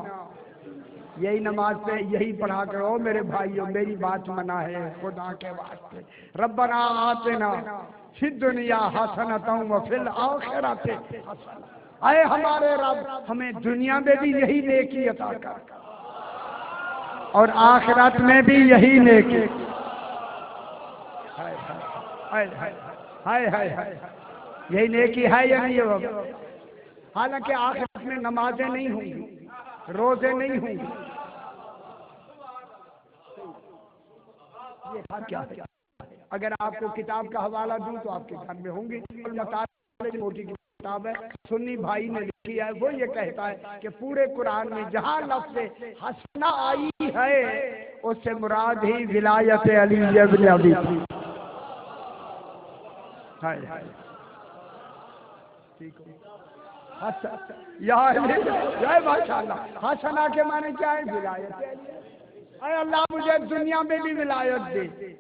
یہی نماز پہ یہی پڑھا کرو میرے بھائیوں، میری بات منا ہے خدا کے واسطے. ربنا آتنا فی الدنیا حسنۃ وفی الآخرۃ حسنۃ. اے ہمارے رب ہمیں دنیا میں بھی یہی نیکی عطا کر اور آخرت میں بھی یہی نیکی. ہائے ہائے ہائے، یہی نیکی ہے یا نہیں ہے؟ حالانکہ آخرت میں نمازیں نہیں ہوں گی، روزے نہیں ہوں گے. اگر آپ کو کتاب کا حوالہ دوں تو آپ کے گھر میں ہوں گی. موٹی کتاب ہے، سنی بھائی نے لکھی ہے. وہ یہ کہتا ہے کہ پورے قرآن میں جہاں لفظ حسنہ آئی ہے اس سے مراد ہی ولایت علی ابن ابی طالب. یا ماشاءاللہ. حسنہ کے معنی کیا ہے؟ ولایت. اے اللہ مجھے دنیا میں بھی ولایت دے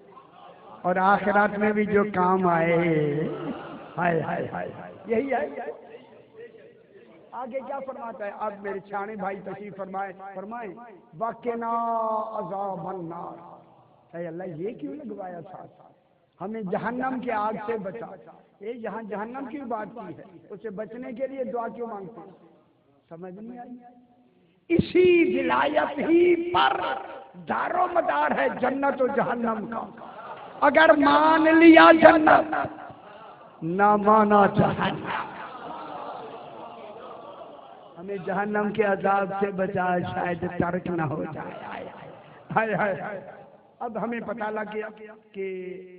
اور آخرت میں بھی جو کام آئے. ہائے ہائے ہائے، یہی ہے. آگے کیا فرماتا ہے؟ اب میرے چھانے بھائی تشریف فرمائیں وَقِنَا عَذَابَ النَّارِ. اے اللہ یہ کیوں لگوایا ساتھ؟ ہمیں جہنم کے آگ سے بچا. یہ یہاں جہنم کی بات کی ہے، اسے بچنے کے لیے دعا کیوں مانگتے ہیں؟ سمجھ نہیں آئی. اسی ولایت ہی پر دار و مدار ہے جنت و جہنم کا. اگر مان لیا جنت، نہ مانا جہنم. ہمیں جہنم کے عذاب سے بچا، شاید ترک نہ ہو جائے. ہائے ہائے ہائے. اب ہمیں پتہ لگ گیا کہ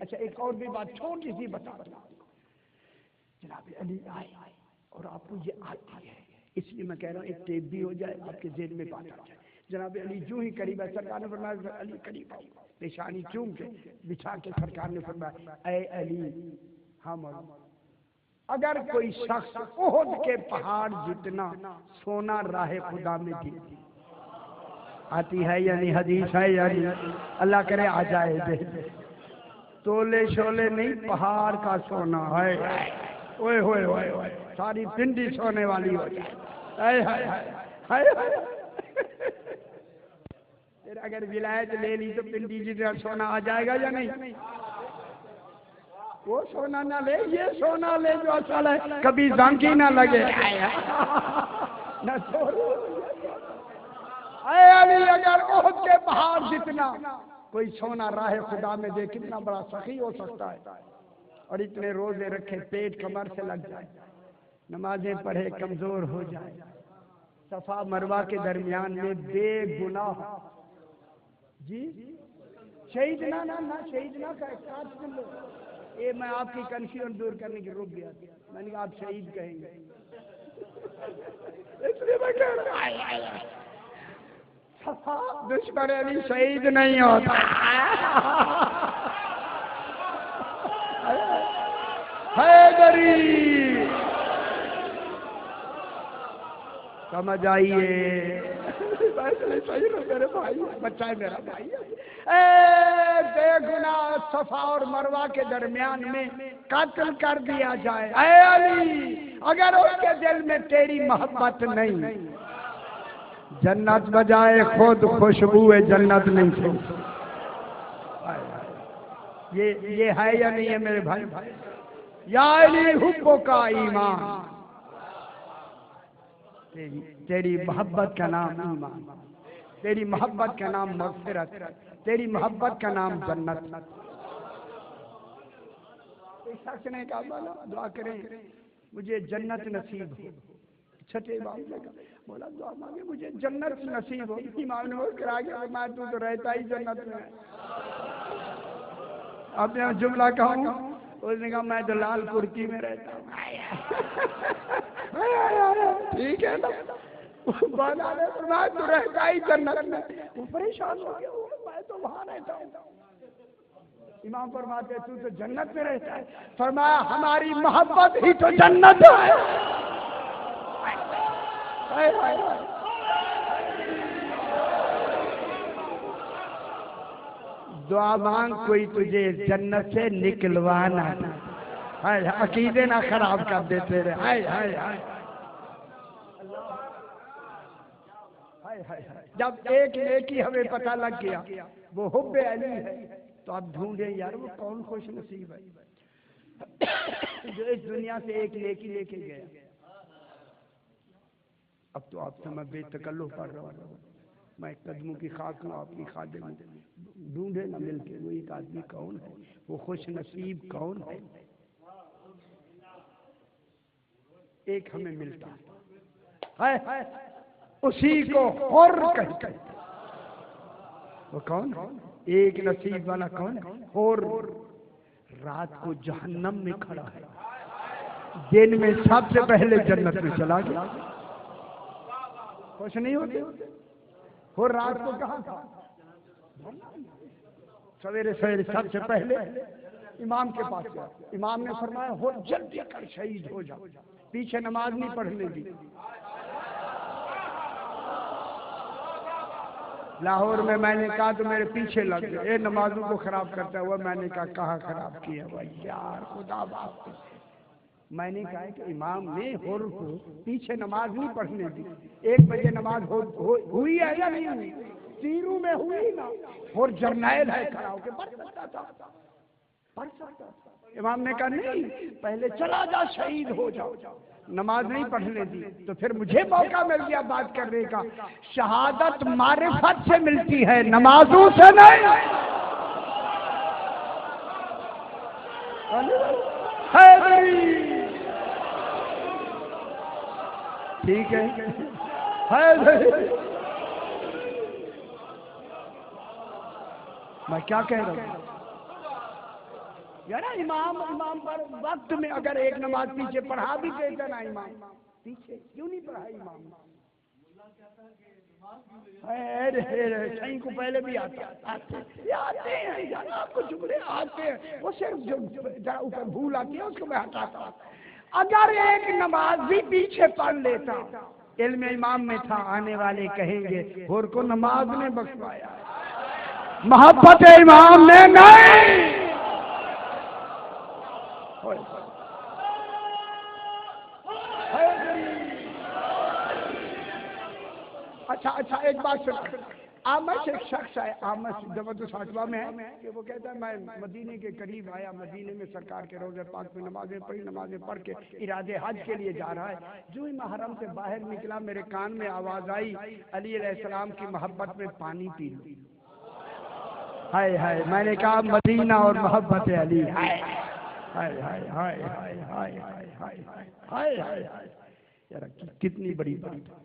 اچھا ایک اور بھی بات چھوٹی سی بتا. جناب علی آئے اور آپ کو یہ آتی ہے، اس لیے میں کہہ رہا ہوں ایک ٹیپ بھی ہو جائے آپ کے ذہن میں بات آ جائے. جناب علی جو ہی قریب ہے، سرکار نے فرمایا علی قریب آؤ. پیشانی چوم کے بچھا کے سرکار نے فرمایا اے علی ہم اگر کوئی شخص احد کے پہاڑ جتنا سونا راہ خدا میں دی آتی ہے یعنی حدیث ہے یعنی اللہ کرے آ جائے دے. تولے شولے نہیں، پہاڑ کا سونا ہے. اوئے ہوئے ہوئے ہوئے، ساری پنڈی سونے والی ہو جائے. پھر اگر ولایت لے لی تو پنڈی جتنا سونا آ جائے گا یا نہیں؟ وہ سونا نہ لے، یہ سونا لے جو اصل ہے، کبھی زنگ ہی نہ لگے. نہ اے علی اگر احد کے پہاڑ جتنا کوئی سونا راہ خدا میں دے، کتنا بڑا سخی ہو سکتا ہے. اور اتنے روزے رکھے، پیٹ کمر سے لگ جائے، نمازیں پڑھے، کمزور ہو جائے، صفا مروہ کے درمیان میں بے گناہ. جی شہید نہ شہید نہ کاٹ لو. یہ میں آپ کی کنفیوژن دور کرنے کی روک دیا. میں نے کہا آپ شہید کہیں گے، اس لیے میں کہہ رہا ہوں دشمن علی شہید نہیں ہوتا. حیدری سمجھ آئیے. میرے بھائی بچہ ہے، میرا بھائی ہے. بے گناہ صفا اور مروہ کے درمیان میں قتل کر دیا جائے. اے علی اگر اس کے دل میں تیری محبت نہیں، جنت بجائے خود خوشبو جنت نہیں تھی. یہ ہے یا نہیں ہے میرے بھائی؟ یا علی حبوں کا ایمان، تیری محبت کا نام ایمان، تیری محبت کا نام مغفرت، تیری محبت کا نام جنت. ایک شخص نے کہا مولا دعا کریں مجھے جنت نصیب ہو. چھٹے امام نے کہا مولا دعا مانگے مجھے جنت نصیب ہو. امام نے وہ کرا کے میں تو رہتا ہی جنت میں. اب میں جملہ کہوں، اس نے کہا میں تو لال پورکی میں رہتا ہوں. ٹھیک ہے نا، میں تو رہتا ہی جنت میں. وہ پریشان ہو گیا، میں تو وہاں رہتا ہوں. امام فرماتے تو تو جنت میں رہتا ہے. فرمایا ہماری محبت ہی تو جنت ہے. دعا مانگ کوئی تجھے جنت سے نکلوانا. عقیدے نہ خراب کر دیتے رہے. جب ایک نیکی ہمیں پتہ لگ گیا وہ حب علی ہے تو اب ڈھونڈے یار وہ کون خوش نصیب ہے جو اس دنیا سے ایک نیکی لے کے گیا. اب تو آپ سے میں بے تکلف پڑھ رہا ہوں، میں قدموں کی خاک ہوں، آپ کی خادم ہوں. ڈھونڈے نہ مل کے وہ ایک آدمی کون ہے، وہ خوش نصیب کون ہے. ایک ہمیں ملتا ہے اسی کو حر کہتے ہیں. وہ کون ہے؟ ایک نصیب والا کون ہے؟ حر. رات کو جہنم میں کھڑا ہے، دن میں سب سے پہلے جنت میں چلا گیا. خوش نہیں ہوتے؟ اور رات کو کہاں تھا؟ سویرے سویرے سب سے پہلے امام کے پاس گیا. امام نے فرمایا ہو جلدی کر شہید ہو جا. پیچھے نماز نہیں پڑھنے دی. لاہور میں نے کہا تو میرے پیچھے لگ گیا، اے نمازوں کو خراب کرتا ہوا. میں نے کہا کہاں خراب کیا بھائی یار خدا باپ. میں نے کہا کہ امام نے حر کو پیچھے نماز نہیں پڑھنے دی. 1 بجے نماز ہوئی ہے یا نہیں ہوئی؟ تیروں میں ہوئی نا. اور جرنیل ہے کھڑا ہو کے پڑھ سکتا تھا، پڑھ سکتا تھا. امام نے کہا نہیں پہلے چلا جا شہید ہو جاؤ. نماز نہیں پڑھنے دی تو پھر مجھے موقع مل گیا بات کرنے کا. شہادت معرفت سے ملتی ہے، نمازوں سے نہیں. ٹھیک ہے میں کیا کہہ رہا ہوں یار. امام پر وقت میں اگر ایک نماز پیچھے پڑھا بھی دیتا نا امام، پیچھے کیوں نہیں پڑھا امام؟ صحیح کو پہلے بھی آتے ہیں آپ کو جملے آتے ہیں، وہ صرف جو ذرا اوپر بھول آتی ہے اس کو میں ہٹاتا ہوں. اگر ایک نماز بھی پیچھے پڑھ لیتا، علم امام میں تھا، آنے والے کہیں گے اور کو نماز نے بخشوایا، محبت امام نے نہیں. اچھا ایک بات سن. آمش ایک شخص ہے، آمش جبت ساٹوا میں ہے کہ وہ کہتا ہے میں مدینے کے قریب آیا، مدینے میں سرکار کے روضہ پاک میں نمازیں پڑھی، نمازیں پڑھ کے ارادے حج کے لیے جا رہا ہے. جو ہی محرم سے باہر نکلا میرے کان میں آواز آئی علی علیہ السلام کی محبت میں پانی پی لو. ہائے ہائے. میں نے کہا مدینہ اور محبت علی. ہائے ہائے ہائے ہائے ہائے ہائے ہائے ہائے ہائے. کتنی بڑی بات.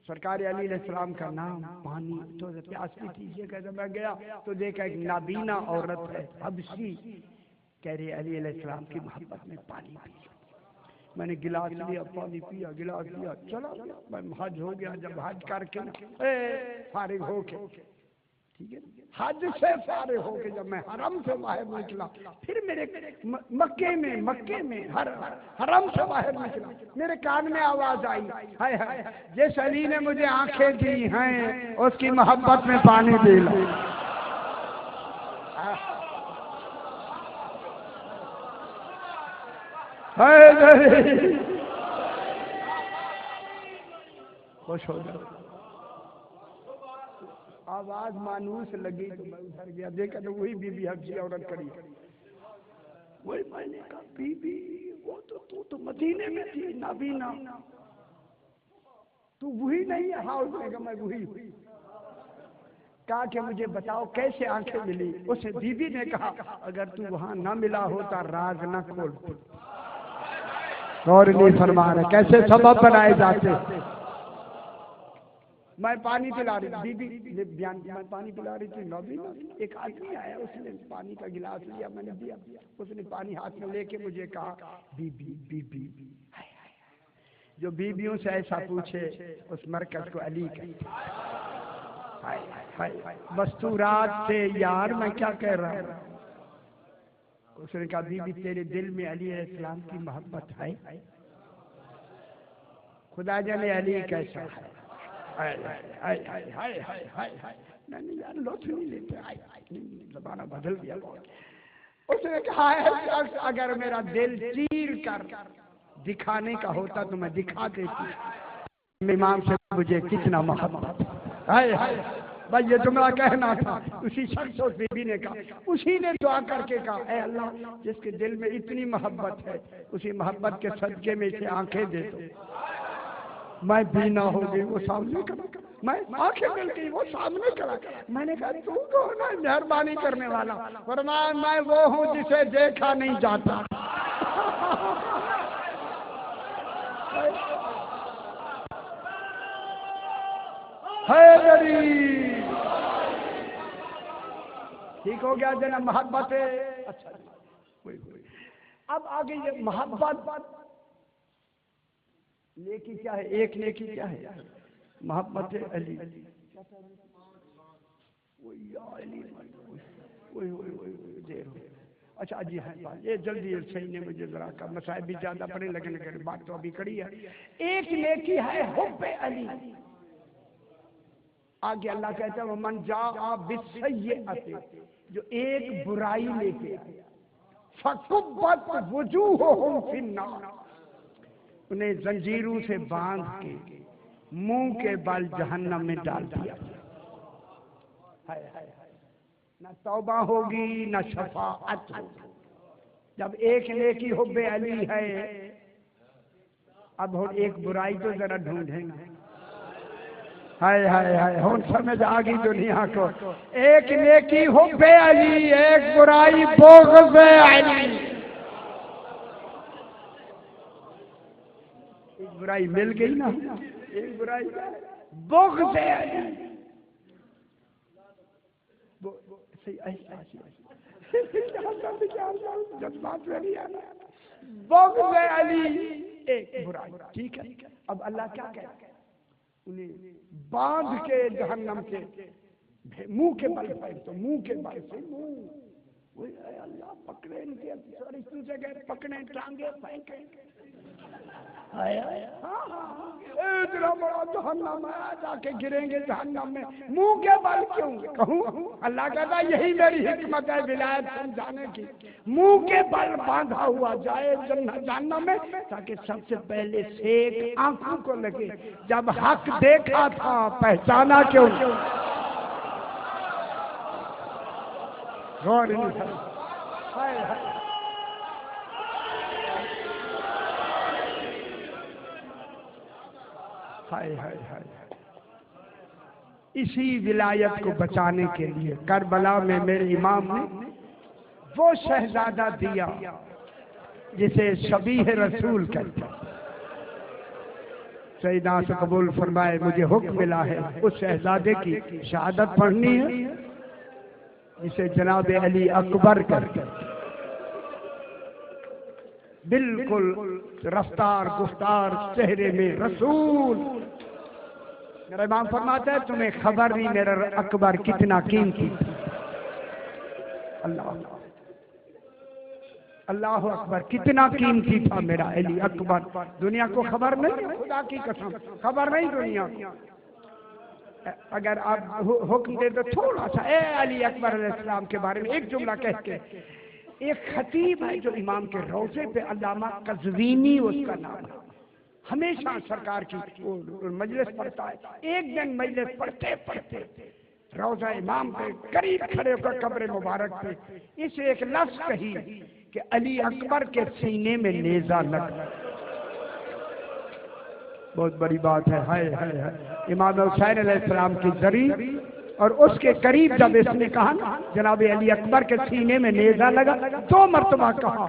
سرکار علی علیہ السلام کا نام پانی. تو پیاس بھی تھی. کہتا میں گیا تو دیکھا ایک نابینا عورت ہے حبشی، کہہ رہی علی علیہ السلام کی محبت میں پانی پی. میں نے گلاس لیا، پانی پیا، گلاس لیا، چلا گیا. میں حج ہو گیا. جب حج کر کے فارغ ہو کے، ٹھیک ہے، حج سے فارغ ہو کے جب میں حرم سے باہر نکلا، پھر میرے مکے میں حرم سے باہر نکلا، میرے کان میں آواز آئی ہائے ہائے جس علی نے مجھے آنکھیں دی ہیں اس کی محبت میں پانی پی لو. خوش ہو جاؤ. آواز مانوس لگی تو میں ادھر گیا, دیکھا تو وہی بی بی حبشی عورت کھڑی. وہی میں نے کہا بی بی وہ تو مدینے میں تھی نابینا, تو وہی نہیں ہے؟ ہاں اس نے کہا میں وہی ہوں. کہا کہ مجھے بتاؤ کیسے آنکھیں ملی؟ اس بی بی نے کہا اگر تو وہاں نہ ملا ہوتا راز نہ کھولتی. غور نہیں فرما رہے کیسے سبب بنائے جاتے. میں پانی پلا رہی تھی, بی بی بیان کیا, میں پانی پلا رہی تھی نابینا. ایک آدمی آیا, اس نے پانی کا گلاس لیا, میں نے دیا. اس نے پانی ہاتھ میں لے کے مجھے کہا بی بی بی بی. جو بیویوں سے ایسا پوچھے اس مرکز کو علی کہتے. مستورات سے یار میں کیا کہہ رہا ہوں. اس نے کہا بی بی تیرے دل میں علی علیہ السلام کی محبت ہے؟ خدا جانے علی کیسا ہے. نہیں یار لطف نہیں لیتے, زبانہ بدل گیا. اس نے کہا اگر میرا دل چیر کر دکھانے کا ہوتا تو میں دکھا دیتی. امام سے مجھے کتنا محبت ہے. بھائی یہ جملہ کہنا تھا. اسی شخص اور بی بی نے کہا, اسی نے دعا کر کے کہا اے اللہ جس کے دل میں اتنی محبت ہے اسی محبت کے صدقے میں اسے آنکھیں دے دو. میں بینا ہو گئی, وہ سامنے کھڑا, میں آنکھیں مل گئی, وہ سامنے کھڑا. میں نے کہا تو کون ہے مہربانی کرنے والا؟ فرمایا میں وہ ہوں جسے دیکھا نہیں جاتا. حیدری ٹھیک ہو گیا جنا محبت ہے. اچھا اب آگے یہ محبت نیکی کیا ہے؟ ایک نیکی کیا ہے؟ محبت علی. اچھا جی ہے یہ جلدی صحیح نے مجھے ذرا کا مسائل بھی زیادہ پڑے لیکن بات تو ابھی کڑی ہے. ایک نیکی ہے حب علی. آگے اللہ کہتا ہے ومن جاء بالسیئۃ, جو ایک برائی لے کے آیا, فکبت وجوہہم فی النار, انہیں زنجیروں سے باندھ کے منہ کے بل جہنم میں ڈال دیا. نہ توبہ ہوگی نہ شفاعت ہوگی. جب ایک نیکی حب علی ہے, اب ایک برائی تو ذرا ڈھونڈیں گا. ہائے ہائے ہائے ہون سمجھ آگی دنیا کو. ایک نیکی حب علی, ایک برائی بغض علی. ایک برائی مل گئی نا, ایک برائی بغض علی. بغض علی ایک برائی. ٹھیک ہے, اب اللہ کیا کہتا ہے؟ انہیں باندھ کے جہنم کے منہ کے بل پر, تو منہ کے بل سے منہ, اے اللہ پکڑے ان کے اس جگہ پکڑے ٹانگے پھینکیں. اتنا بڑا جہنم ہے, جا کے گریں گے جہنم میں, منہ کے بل کیوں کہوں؟ اللہ کہتا ہے یہی میری حکمت ہے ولایت سمجھانے کی. منہ کے بل باندھا ہوا جائے جہنم میں تاکہ سب سے پہلے سیک آنکھوں کو لگے. جب حق دیکھا تھا پہچانا کیوں؟ غور نہیں کرا. ہائے ہائے ہائے. اسی ولایت کو بچانے کے لیے کربلا میں میرے امام نے وہ شہزادہ دیا جسے شبیہ رسول کہتے ہیں. سیدنا سے قبول فرمائے مجھے حکم ملا ہے اس شہزادے کی شہادت پڑھنی ہے جسے جناب علی اکبر کہتے ہیں. بالکل رفتار گفتار چہرے میں رسول. میرا امام فرماتا ہے تمہیں خبر نہیں میرا اکبر کتنا قیمتی. اللہ اللہ اکبر کتنا قیمتی تھا میرا علی اکبر. دنیا کو خبر نہیں, خدا کی قسم خبر نہیں دنیا کو. اگر آپ حکم دے تو تھوڑا سا اے علی اکبر علیہ السلام کے بارے میں ایک جملہ کہہ کے. ایک خطیب ہے جو امام کے روضے پہ علامہ قزوینی اس کا نام ہے, ہمیشہ سرکار کی مجلس پڑھتا ہے. ایک دن مجلس پڑھتے پڑھتے روضہ امام پہ قریب کھڑے ہو کر قبر مبارک پہ اسے ایک لفظ کہی کہ علی اکبر کے سینے میں نیزہ لگ. بہت بڑی بات ہے. ہائے ہائے ہائے. امام حسین علیہ السلام کی زری اور اس کے قریب جب اس نے کہا جناب علی اکبر کے سینے میں نیزہ لگا 2 مرتبہ کہا.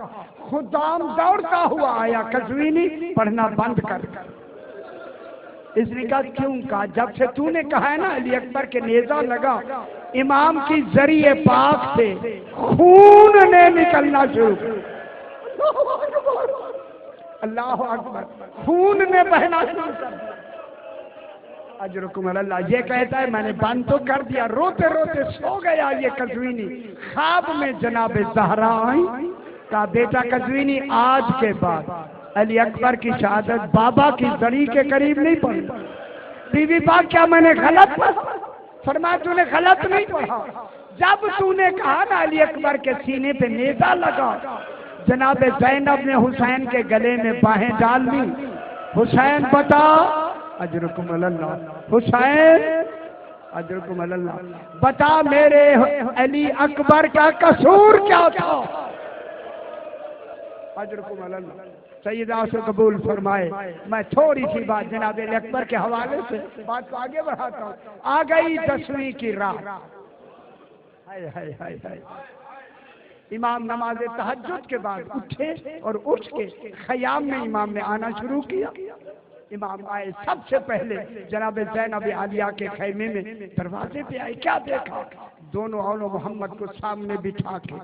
خدام دوڑتا ہوا آیا قزوینی پڑھنا بند کر. اس نے کہا کیوں؟ کہا جب سے تو نے کہا ہے نا علی اکبر کے نیزہ لگا امام کی ذریعے پاک سے خون نے نکلنا شروع. اللہ اکبر. خون نے بہنا شروع کر دیا. اجرکم اللہ. یہ کہتا ہے میں نے بند تو کر دیا. روتے روتے سو گیا یہ قزوینی. خواب میں جناب زہرا آئی. کہا بیٹا قزوینی آج کے بعد علی اکبر کی شہادت بابا کی زری کے قریب نہیں پڑھی. بی بی پاک کیا میں نے غلط پڑھا؟ فرمایا تو نے غلط نہیں پڑھا. جب تو نے کہا نا علی اکبر کے سینے پہ نیزہ لگا جناب زینب نے حسین کے گلے میں باہیں ڈال لی. حسین بتا. اجرکم اللہ. حسین اجرکم اللہ. بتا میرے علی اکبر کا قصور کیا تھا؟ اجرکم اللہ. سیدہ سے قبول فرمائے. میں تھوڑی سی بات جناب علی اکبر کے حوالے سے بات کو آگے بڑھاتا ہوں. آ گئی 10ویں کی رات. ہائے ہائے ہائے ہائے. امام نماز تہجد کے بعد اٹھے اور اٹھ کے خیام میں امام نے آنا شروع کیا. امام آئے سب سے پہلے جناب زینب عالیہ کے خیمے میں دروازے پہ آئے. کیا دیکھا؟ دونوں اولو محمد کو سامنے بٹھا کے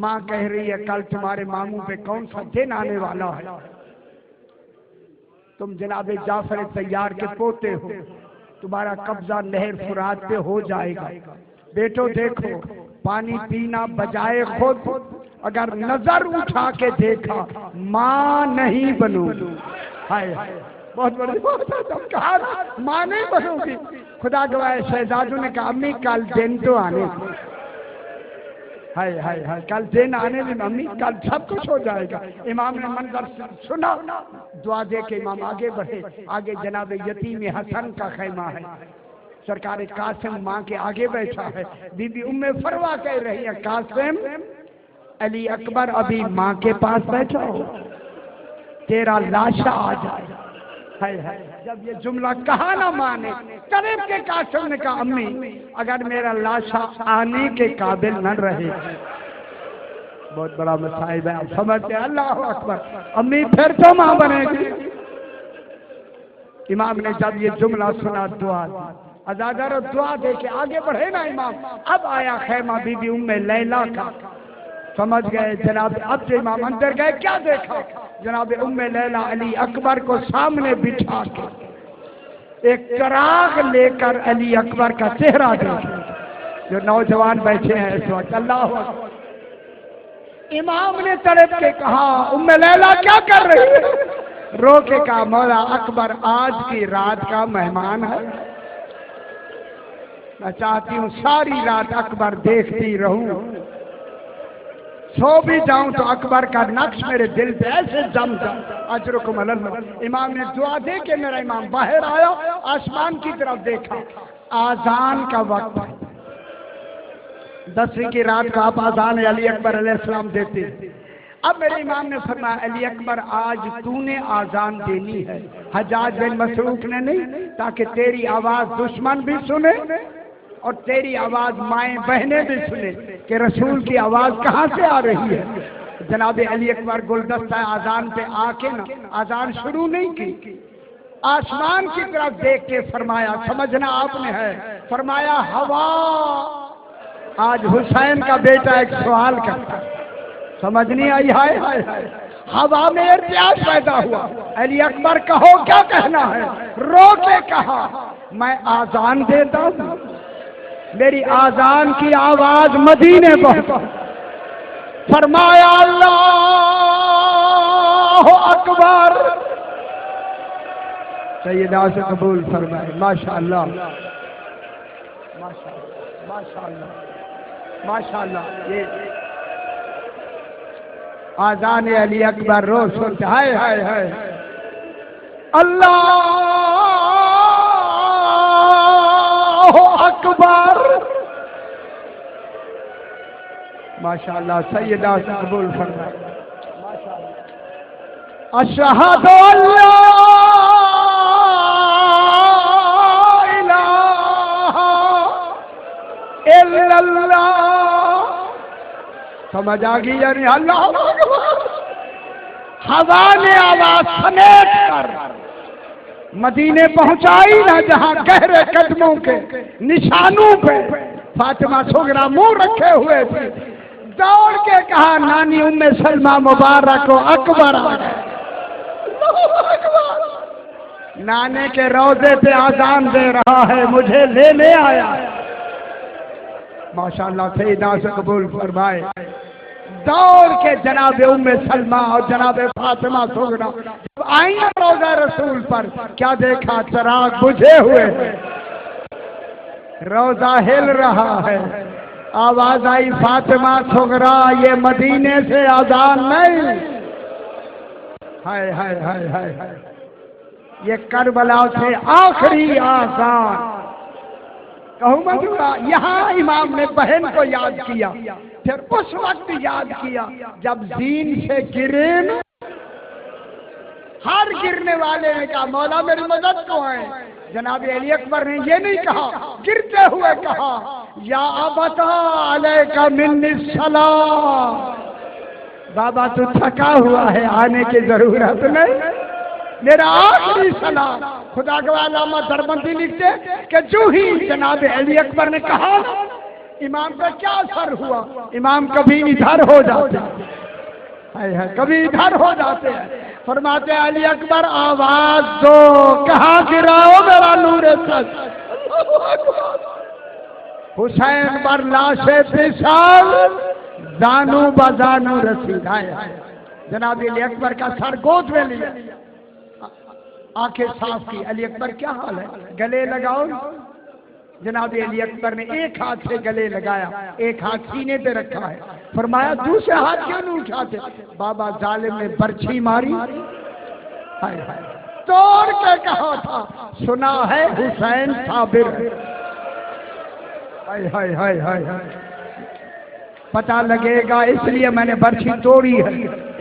ماں کہہ رہی ہے کل تمہارے ماموں پہ کون سا دن آنے والا ہے؟ تم جناب جعفر طیار کے پوتے ہو. تمہارا قبضہ نہر فرات پہ ہو جائے گا. بیٹو دیکھو پانی پینا بجائے خود اگر نظر اٹھا کے دیکھا ماں نہیں بنوں. ہائے بہت بڑی بات ہے. تم کہا ماں نہیں بنوں گی. خدا گواہ شہزادوں نے کہا امی کل دن تو آنے. ہائے ہائے ہائے. کل دن آنے میں امی کل سب کچھ ہو جائے گا. امام نے منظر سنا. دعا دے کے امام آگے بڑھے. آگے جناب یتیم حسن کا خیمہ ہے. سرکار قاسم ماں کے آگے بیٹھا ہے. بی بی ام فروا کہہ رہی ہے قاسم علی اکبر ابھی ماں کے پاس بیٹھا ہو تیرا لاشا آ جائے. جب یہ جملہ کہا نا ماں نے قریب کے قاسم نے کہا امی اگر میرا لاشا آنے کے قابل نہ رہے. بہت بڑا مصائب ہے. سمجھتے اللہ اکبر. امی پھر تو ماں بنے گی. امام نے جب یہ جملہ سنا دعا دی. ازادار دعا دے کے آگے بڑھے نا امام. اب آیا خیمہ بی بی ام لیلا کا. سمجھ گئے جناب. اب جو امام اندر گئے کیا دیکھا؟ جناب ام لیلا علی اکبر کو سامنے بٹھا کے ایک چراغ لے کر علی اکبر کا چہرہ دیکھا. جو نوجوان بیٹھے ہیں اس وقت اللہ اکبر. امام نے تڑپ کے کہا ام لیلا کیا کر رہی ہے؟ رو کے کہا مولا اکبر آج کی رات کا مہمان ہے. میں چاہتی ہوں ساری رات اکبر دیکھتی رہوں. سو بھی جاؤں تو اکبر کا نقش میرے دل پہ ایسے جم جائے. اجرکم اللہ. امام نے دعا دے کے میرا امام باہر آیا. آسمان کی طرف دیکھا. آذان کا وقت. 10ویں کی رات کا آپ آذان علی اکبر علیہ السلام دیتے. اب میرے امام نے فرمایا علی اکبر آج تو نے آذان دینی ہے حجاج بن مسروق نے نہیں. تاکہ تیری آواز دشمن بھی سنے اور تیری آواز مائیں بہنیں بھی سنے کہ رسول کی آواز کہاں سے آ رہی ہے. جناب علی اکبر گلدستہ آذان پہ آ کے نا آذان شروع نہیں کی. آسمان کی طرف دیکھ کے فرمایا سمجھنا آپ نے ہے. فرمایا ہوا. آج حسین کا بیٹا ایک سوال کرتا. سمجھ نہیں آئی؟ ہائے ہائے ہائے. ہوا میں ارتیاز پیدا ہوا. علی اکبر کہو کیا کہنا ہے؟ رو کے کہا میں آذان دیتا ہوں. میری آذان کی آواز مدینے پہنچا. فرمایا اللہ اکبر. سیدہ سے قبول فرمائے. ماشاءاللہ ماشاءاللہ ماشاءاللہ. یہ آذان علی اکبر روز سنتے. ہائے ہائے ہائے. اللہ اکبر. ماشاءاللہ سیدہ سے قبول فرمائے. اشہد ان لا الہ الا اللہ. سمجھ آ گئی یعنی اللہ اکبر. ہوا نے آواز سمیٹ کر مدینے پہنچائی نہ جہاں گہرے قدموں کے نشانوں پہ فاطمہ صغرا منہ رکھے ہوئے تھے. دوڑ کے کہا نانی ام سلمہ مبارک کو اکبر آ گئے. نانے کے روضے پہ آذان دے رہا ہے مجھے لینے آیا. ماشاءاللہ سیدہ سے قبول فرمائے. دوڑ کے جناب ام سلمہ اور جناب فاطمہ صغرا جب آئی روضہ رسول پر کیا دیکھا؟ چراغ بجھے ہوئے ہیں. روضہ ہل رہا ہے. آواز آئی فاطمہ صغرا یہ مدینے سے آذان نہیں. ہائے ہائے ہائے ہائے ہائے. یہ کربلا سے آخری آذان. کہوں مجھوڑا یہاں امام نے بہن کو یاد کیا. پھر اس وقت یاد کیا جب زین سے گرے. ہر گرنے والے نے کہا مولا میری مدد کو آئے. جناب علی اکبر نے یہ نہیں کہا، گرتے ہوئے کہا یا ابتا علیک منی السلام. بابا تو تھکا ہوا ہے، آنے کی ضرورت نہیں، میرا آخری سلام. خدا گواہ علامہ دربندی لکھتے کہ جو ہی جناب علی اکبر نے کہا امام کا کیا اثر ہوا. امام کبھی ادھر ہو جاتے ہیں، کبھی ادھر ہو جاتے ہیں. فرماتے علی اکبر آواز دو کہاں گراؤ میرا نور سچ. حسین پر لاشے پسال زانو بزانو رسید. جناب علی اکبر کا سر گود میں لیا، آنکھیں صاف کی. علی اکبر کیا حال ہے؟ گلے لگاؤ. جناب علی اکبر نے ایک ہاتھ سے گلے لگایا، ایک ہاتھ سینے پہ رکھا ہے. فرمایا دوسرے ہاتھ کیوں نہیں اٹھاتے؟ بابا ظالم نے برچھی ماری. ہائے ہائے. توڑ کے کہا تھا سنا ہے حسین صابر. ہائے ہائے ہائے ہائے ہائے. پتہ لگے گا اس لیے میں نے برچھی توڑی ہے.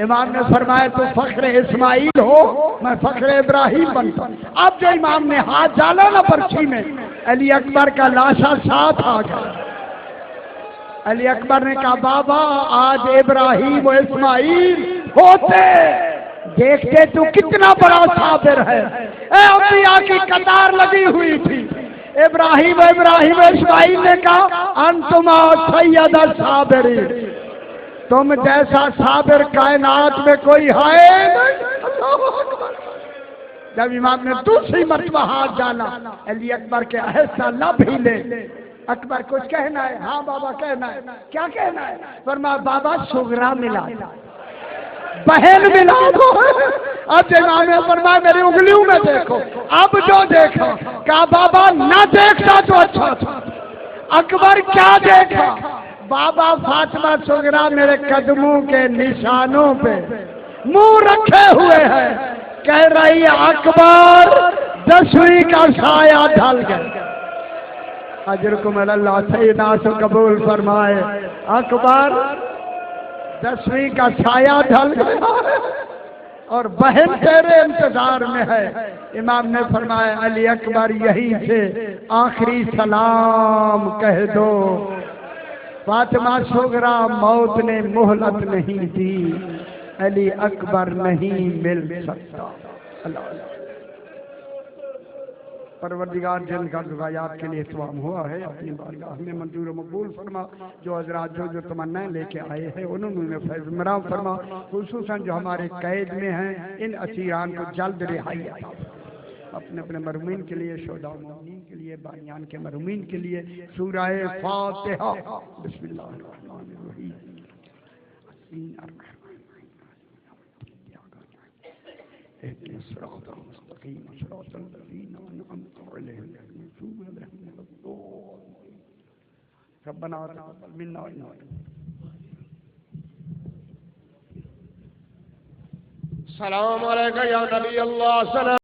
امام نے فرمایا تو فخر اسماعیل ہو میں فخر ابراہیم بنتا. اب جو امام نے ہاتھ ڈالا نا برچھی میں علی اکبر کا لاشا ساتھ آ گیا. علی اکبر نے کہا بابا آج ابراہیم و اسماعیل ہوتے دیکھتے تو کتنا بڑا صابر ہے. اے انبیاء کی قطار لگی ہوئی تھی. ابراہیم اسماعیل نے کہا انتما سید الصابرین، تم جیسا صابر کائنات میں کوئی ہے نہیں. جب امام نے دوسری مرتبہ ہاتھ ڈالا علی اکبر کے آہستہ لب ہلے. اکبر کچھ کہنا ہے؟ ہاں بابا کہنا ہے. کیا کہنا ہے؟ فرمایا بابا صغرا ملا بہن ملا دو. اب امام نے فرمایا میری انگلیوں میں دیکھو. اب جو دیکھا کہا بابا نہ دیکھتا تو اچھا تھا. اکبر کیا دیکھا؟ بابا فاطمہ صغرا میرے قدموں کے نشانوں پہ منہ رکھے ہوئے ہیں. کہہ رہی اکبر 10ویں کا سایہ ڈھل گیا. اجرکم اللہ سیدنا سے قبول فرمائے. اکبر 10ویں کا سایہ ڈھل گیا اور بہن تیرے انتظار میں ہے. امام نے فرمایا علی اکبر یہی سے آخری سلام کہہ دو. فاطمہ صغرا موت نے مہلت نہیں دی، علی اکبر نہیں مل سکتا. اللہ پروردگار جن کا دعایات کے لیے اہتمام ہوا ہے اپنی بارگاہ میں منظور و مقبول فرما. جو حضرات جو تمنائیں لے کے آئے ہیں انہوں نے فیض مرام فرما. خصوصاً جو ہمارے قید میں ہیں ان اسیران کو جلد رہائی عطا فرما. اپنے اپنے مرحومین کے لیے، شہداء و مومنین کے لیے، بانیان کے مرحومین کے لیے سورہ فاتحہ. بسم اللہ الرحمن الرحیم. اهدنا الصراط المستقيم صراط الذين أنعمت عليهم غير المغضوب عليهم ولا الضالين. ربنا تقبل منا إنك سلام علیکہ یا نبی اللہ. سلام